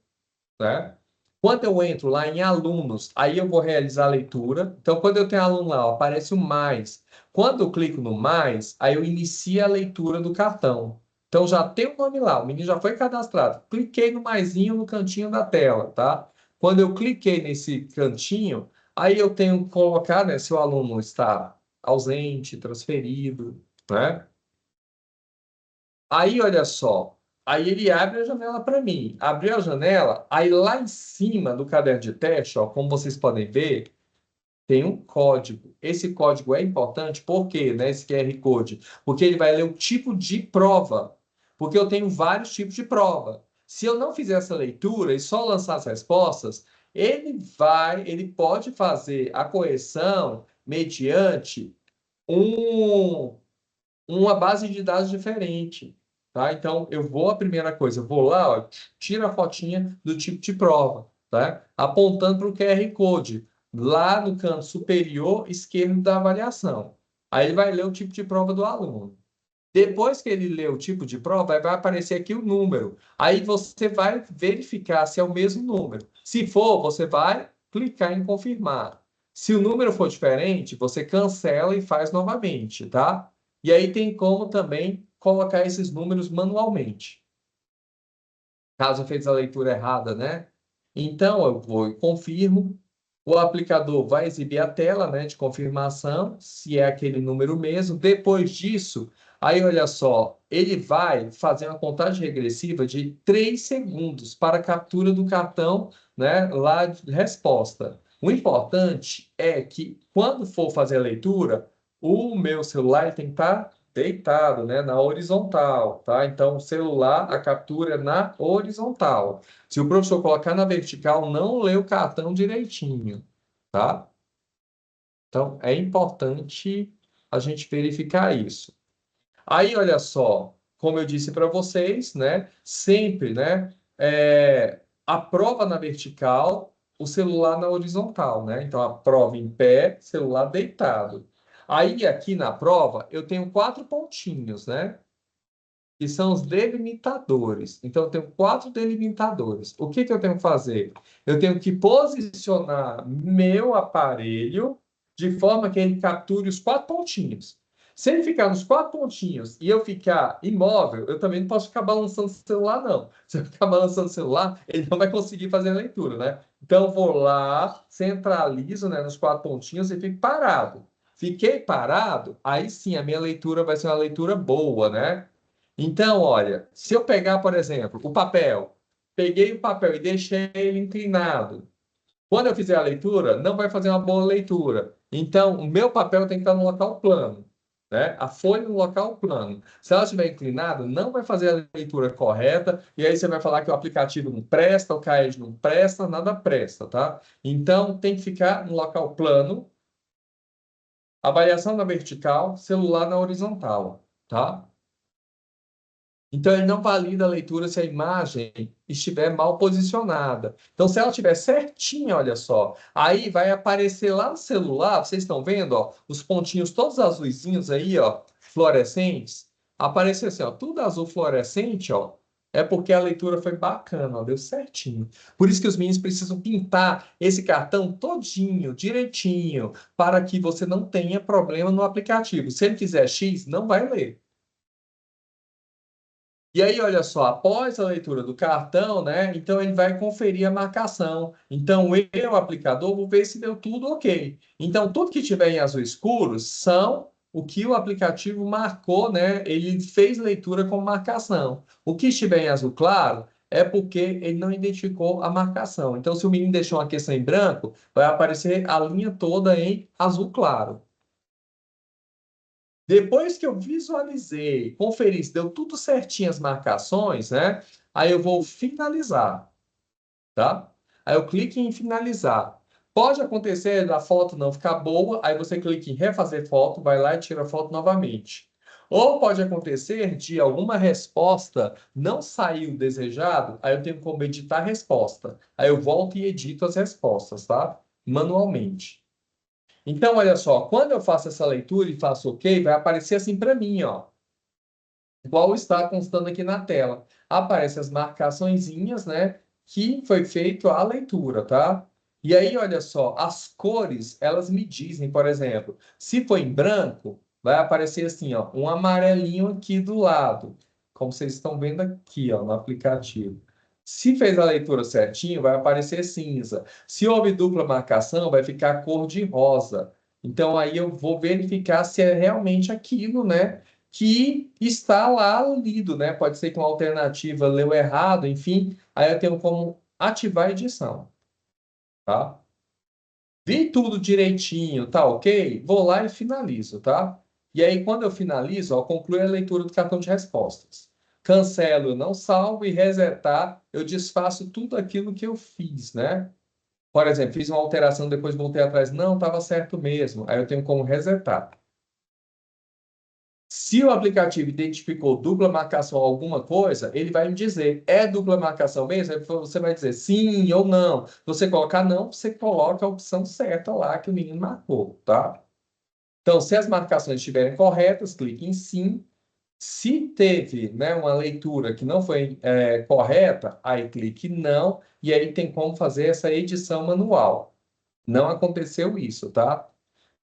né? Quando eu entro lá em alunos, aí eu vou realizar a leitura. Então, quando eu tenho aluno lá, ó, aparece o mais. Quando eu clico no mais, aí eu inicio a leitura do cartão. Então, já tem o nome lá, o menino já foi cadastrado. Cliquei no maisinho no cantinho da tela, tá? Quando eu cliquei nesse cantinho, aí eu tenho que colocar, né, se o aluno está ausente, transferido, né? Aí, olha só. Aí ele abre a janela para mim. Abriu a janela, aí lá em cima do caderno de teste, ó, como vocês podem ver, tem um código. Esse código é importante, por quê, né, esse QR Code? Porque ele vai ler o tipo de prova. Porque eu tenho vários tipos de prova. Se eu não fizer essa leitura e só lançar as respostas, ele pode fazer a correção mediante um uma base de dados diferente, tá? Então, eu vou, a primeira coisa, eu vou lá, ó, tiro a fotinha do tipo de prova, tá? Apontando para o QR Code, lá no canto superior esquerdo da avaliação. Aí ele vai ler o tipo de prova do aluno. Depois que ele lê o tipo de prova, aí vai aparecer aqui o número. Aí você vai verificar se é o mesmo número. Se for, você vai clicar em confirmar. Se o número for diferente, você cancela e faz novamente, tá? E aí tem como também colocar esses números manualmente. Caso eu fez a leitura errada, né? Então eu vou e confirmo. O aplicador vai exibir a tela, né, de confirmação, se é aquele número mesmo. Depois disso, aí olha só, ele vai fazer uma contagem regressiva de 3 segundos para a captura do cartão, né, lá de resposta. O importante é que quando for fazer a leitura, o meu celular ele tem que estar deitado, né, na horizontal, tá? Então, o celular, a captura é na horizontal. Se o professor colocar na vertical, não lê o cartão direitinho, tá? Então, é importante a gente verificar isso. Aí, olha só, como eu disse para vocês, né? Sempre, né? A prova na vertical, o celular na horizontal, né? Então, a prova em pé, celular deitado. Aí, aqui na prova, eu tenho 4 pontinhos, né? Que são os delimitadores. Então, eu tenho 4 delimitadores. O que que eu tenho que fazer? Eu tenho que posicionar meu aparelho de forma que ele capture os 4 pontinhos. Se ele ficar nos 4 pontinhos e eu ficar imóvel, eu também não posso ficar balançando o celular, não. Se eu ficar balançando o celular, ele não vai conseguir fazer a leitura, né? Então, eu vou lá, centralizo, né, nos 4 pontinhos e fico parado. Fiquei parado, aí sim a minha leitura vai ser uma leitura boa, né? Então, olha, se eu pegar, por exemplo, o papel, peguei o papel e deixei ele inclinado. Quando eu fizer a leitura, não vai fazer uma boa leitura. Então, o meu papel tem que estar no local plano, né? A folha no local plano. Se ela estiver inclinada, não vai fazer a leitura correta, e aí você vai falar que o aplicativo não presta, o CAED não presta, nada presta, tá? Então, tem que ficar no local plano, avaliação na vertical, celular na horizontal, tá? Então, ele não valida a leitura se a imagem estiver mal posicionada. Então, se ela estiver certinha, olha só, aí vai aparecer lá no celular, vocês estão vendo, ó, os pontinhos todos azuisinhos aí, ó, fluorescentes, apareceu assim, ó, tudo azul fluorescente, ó, é porque a leitura foi bacana, ó, deu certinho. Por isso que os meninos precisam pintar esse cartão todinho, direitinho, para que você não tenha problema no aplicativo. Se ele fizer X, não vai ler. E aí, olha só, após a leitura do cartão, né? Então ele vai conferir a marcação. Então eu, aplicador, vou ver se deu tudo ok. Então tudo que tiver em azul escuro são o que o aplicativo marcou, né? Ele fez leitura com marcação. O que estiver em azul claro é porque ele não identificou a marcação. Então, se o menino deixou uma questão em branco, vai aparecer a linha toda em azul claro. Depois que eu visualizei, conferi se deu tudo certinho as marcações, né? Aí eu vou finalizar, tá? Aí eu clico em finalizar. Pode acontecer da foto não ficar boa, aí você clica em refazer foto, vai lá e tira a foto novamente. Ou pode acontecer de alguma resposta não sair o desejado, aí eu tenho como editar a resposta. Aí eu volto e edito as respostas, tá? Manualmente. Então, olha só, quando eu faço essa leitura e faço OK, vai aparecer assim para mim, ó. Igual está constando aqui na tela. Aparecem as marcaçõezinhas, né? Que foi feito a leitura, tá? E aí, olha só, as cores, elas me dizem, por exemplo, se for em branco, vai aparecer assim, ó, um amarelinho aqui do lado, como vocês estão vendo aqui, ó, no aplicativo. Se fez a leitura certinho, vai aparecer cinza. Se houve dupla marcação, vai ficar cor de rosa. Então, aí eu vou verificar se é realmente aquilo, né? Que está lá lido, né? Pode ser que uma alternativa leu errado, enfim, aí eu tenho como ativar a edição, tá? Vi tudo direitinho, tá ok? Vou lá e finalizo, tá? E aí, quando eu finalizo, ó, conclui a leitura do cartão de respostas. Cancelo, eu não salvo e resetar, eu desfaço tudo aquilo que eu fiz, né? Por exemplo, fiz uma alteração, depois voltei atrás, não, estava certo mesmo. Aí eu tenho como resetar. Se o aplicativo identificou dupla marcação ou alguma coisa, ele vai me dizer, é dupla marcação mesmo? Aí você vai dizer sim ou não. Se você colocar não, você coloca a opção certa lá que o menino marcou, tá? Então, se as marcações estiverem corretas, clique em sim. Se teve, né, uma leitura que não foi correta, aí clique em não, e aí tem como fazer essa edição manual. Não aconteceu isso, tá?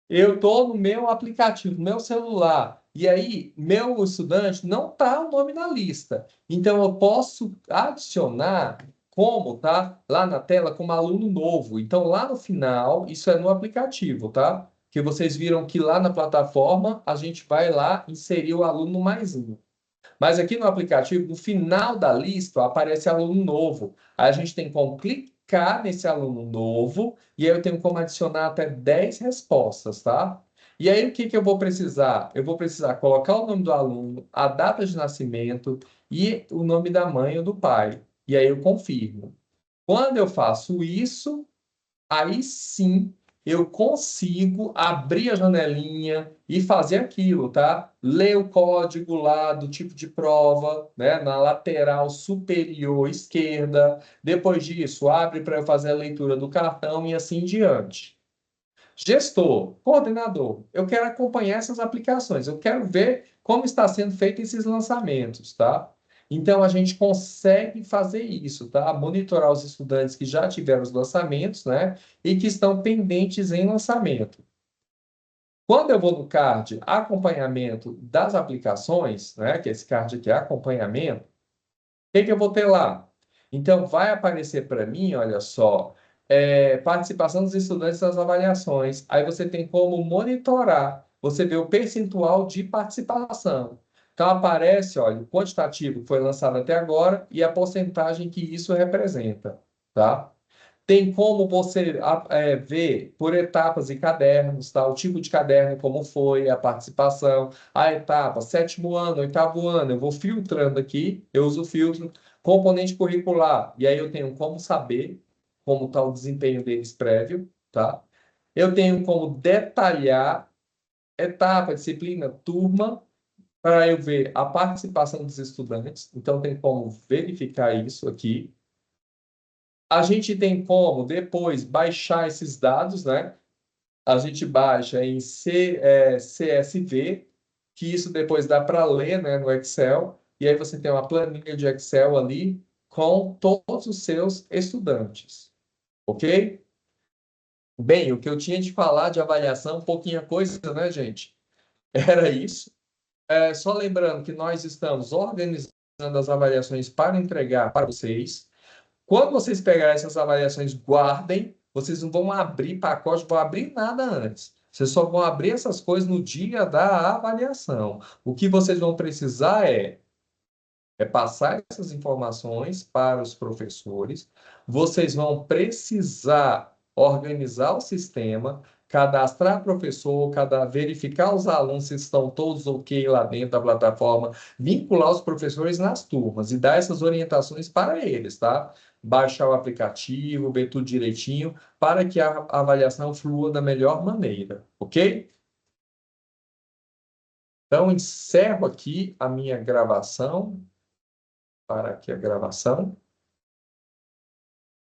Eu estou no meu aplicativo, no meu celular, e aí meu estudante não está o nome na lista. Então eu posso adicionar como, tá? Lá na tela como aluno novo. Então lá no final, isso é no aplicativo, tá? Que vocês viram que lá na plataforma a gente vai lá inserir o aluno mais um. Mas aqui no aplicativo, no final da lista, aparece aluno novo. Aí a gente tem como clicar nesse aluno novo e aí eu tenho como adicionar até 10 respostas, tá? E aí o que que eu vou precisar? Eu vou precisar colocar o nome do aluno, a data de nascimento e o nome da mãe ou do pai. E aí eu confirmo. Quando eu faço isso, aí sim eu consigo abrir a janelinha e fazer aquilo, tá? Ler o código lá do tipo de prova, né? Na lateral superior esquerda. Depois disso, abre para eu fazer a leitura do cartão e assim em diante. Gestor, coordenador, eu quero acompanhar essas aplicações, eu quero ver como está sendo feito esses lançamentos, tá? Então a gente consegue fazer isso, tá? Monitorar os estudantes que já tiveram os lançamentos, né? E que estão pendentes em lançamento. Quando eu vou no card acompanhamento das aplicações, né? Que esse card aqui é acompanhamento, o que que eu vou ter lá? Então, vai aparecer para mim, olha só, participação dos estudantes nas avaliações. Aí você tem como monitorar, você vê o percentual de participação. Então, aparece, olha, o quantitativo que foi lançado até agora e a porcentagem que isso representa, tá? Tem como você ver por etapas e cadernos, tá? O tipo de caderno, como foi a participação, a etapa, sétimo ano, oitavo ano, eu vou filtrando aqui, eu uso o filtro, componente curricular, e aí eu tenho como saber como está o desempenho deles prévio, tá? Eu tenho como detalhar etapa, disciplina, turma, para eu ver a participação dos estudantes, então tem como verificar isso aqui. A gente tem como depois baixar esses dados, né? A gente baixa em CSV, que isso depois dá para ler, né, no Excel, e aí você tem uma planilha de Excel ali com todos os seus estudantes, ok? Bem, o que eu tinha de falar de avaliação, pouquinha coisa, né, gente? Era isso. Só lembrando que nós estamos organizando as avaliações para entregar para vocês. Quando vocês pegarem essas avaliações, guardem. Vocês não vão abrir pacote, não vão abrir nada antes. Vocês só vão abrir essas coisas no dia da avaliação. O que vocês vão precisar é passar essas informações para os professores. Vocês vão precisar organizar o sistema, cadastrar professor, verificar os alunos se estão todos ok lá dentro da plataforma, vincular os professores nas turmas e dar essas orientações para eles, tá? Baixar o aplicativo, ver tudo direitinho, para que a avaliação flua da melhor maneira, ok? Então, encerro aqui a minha gravação. Para aqui a gravação.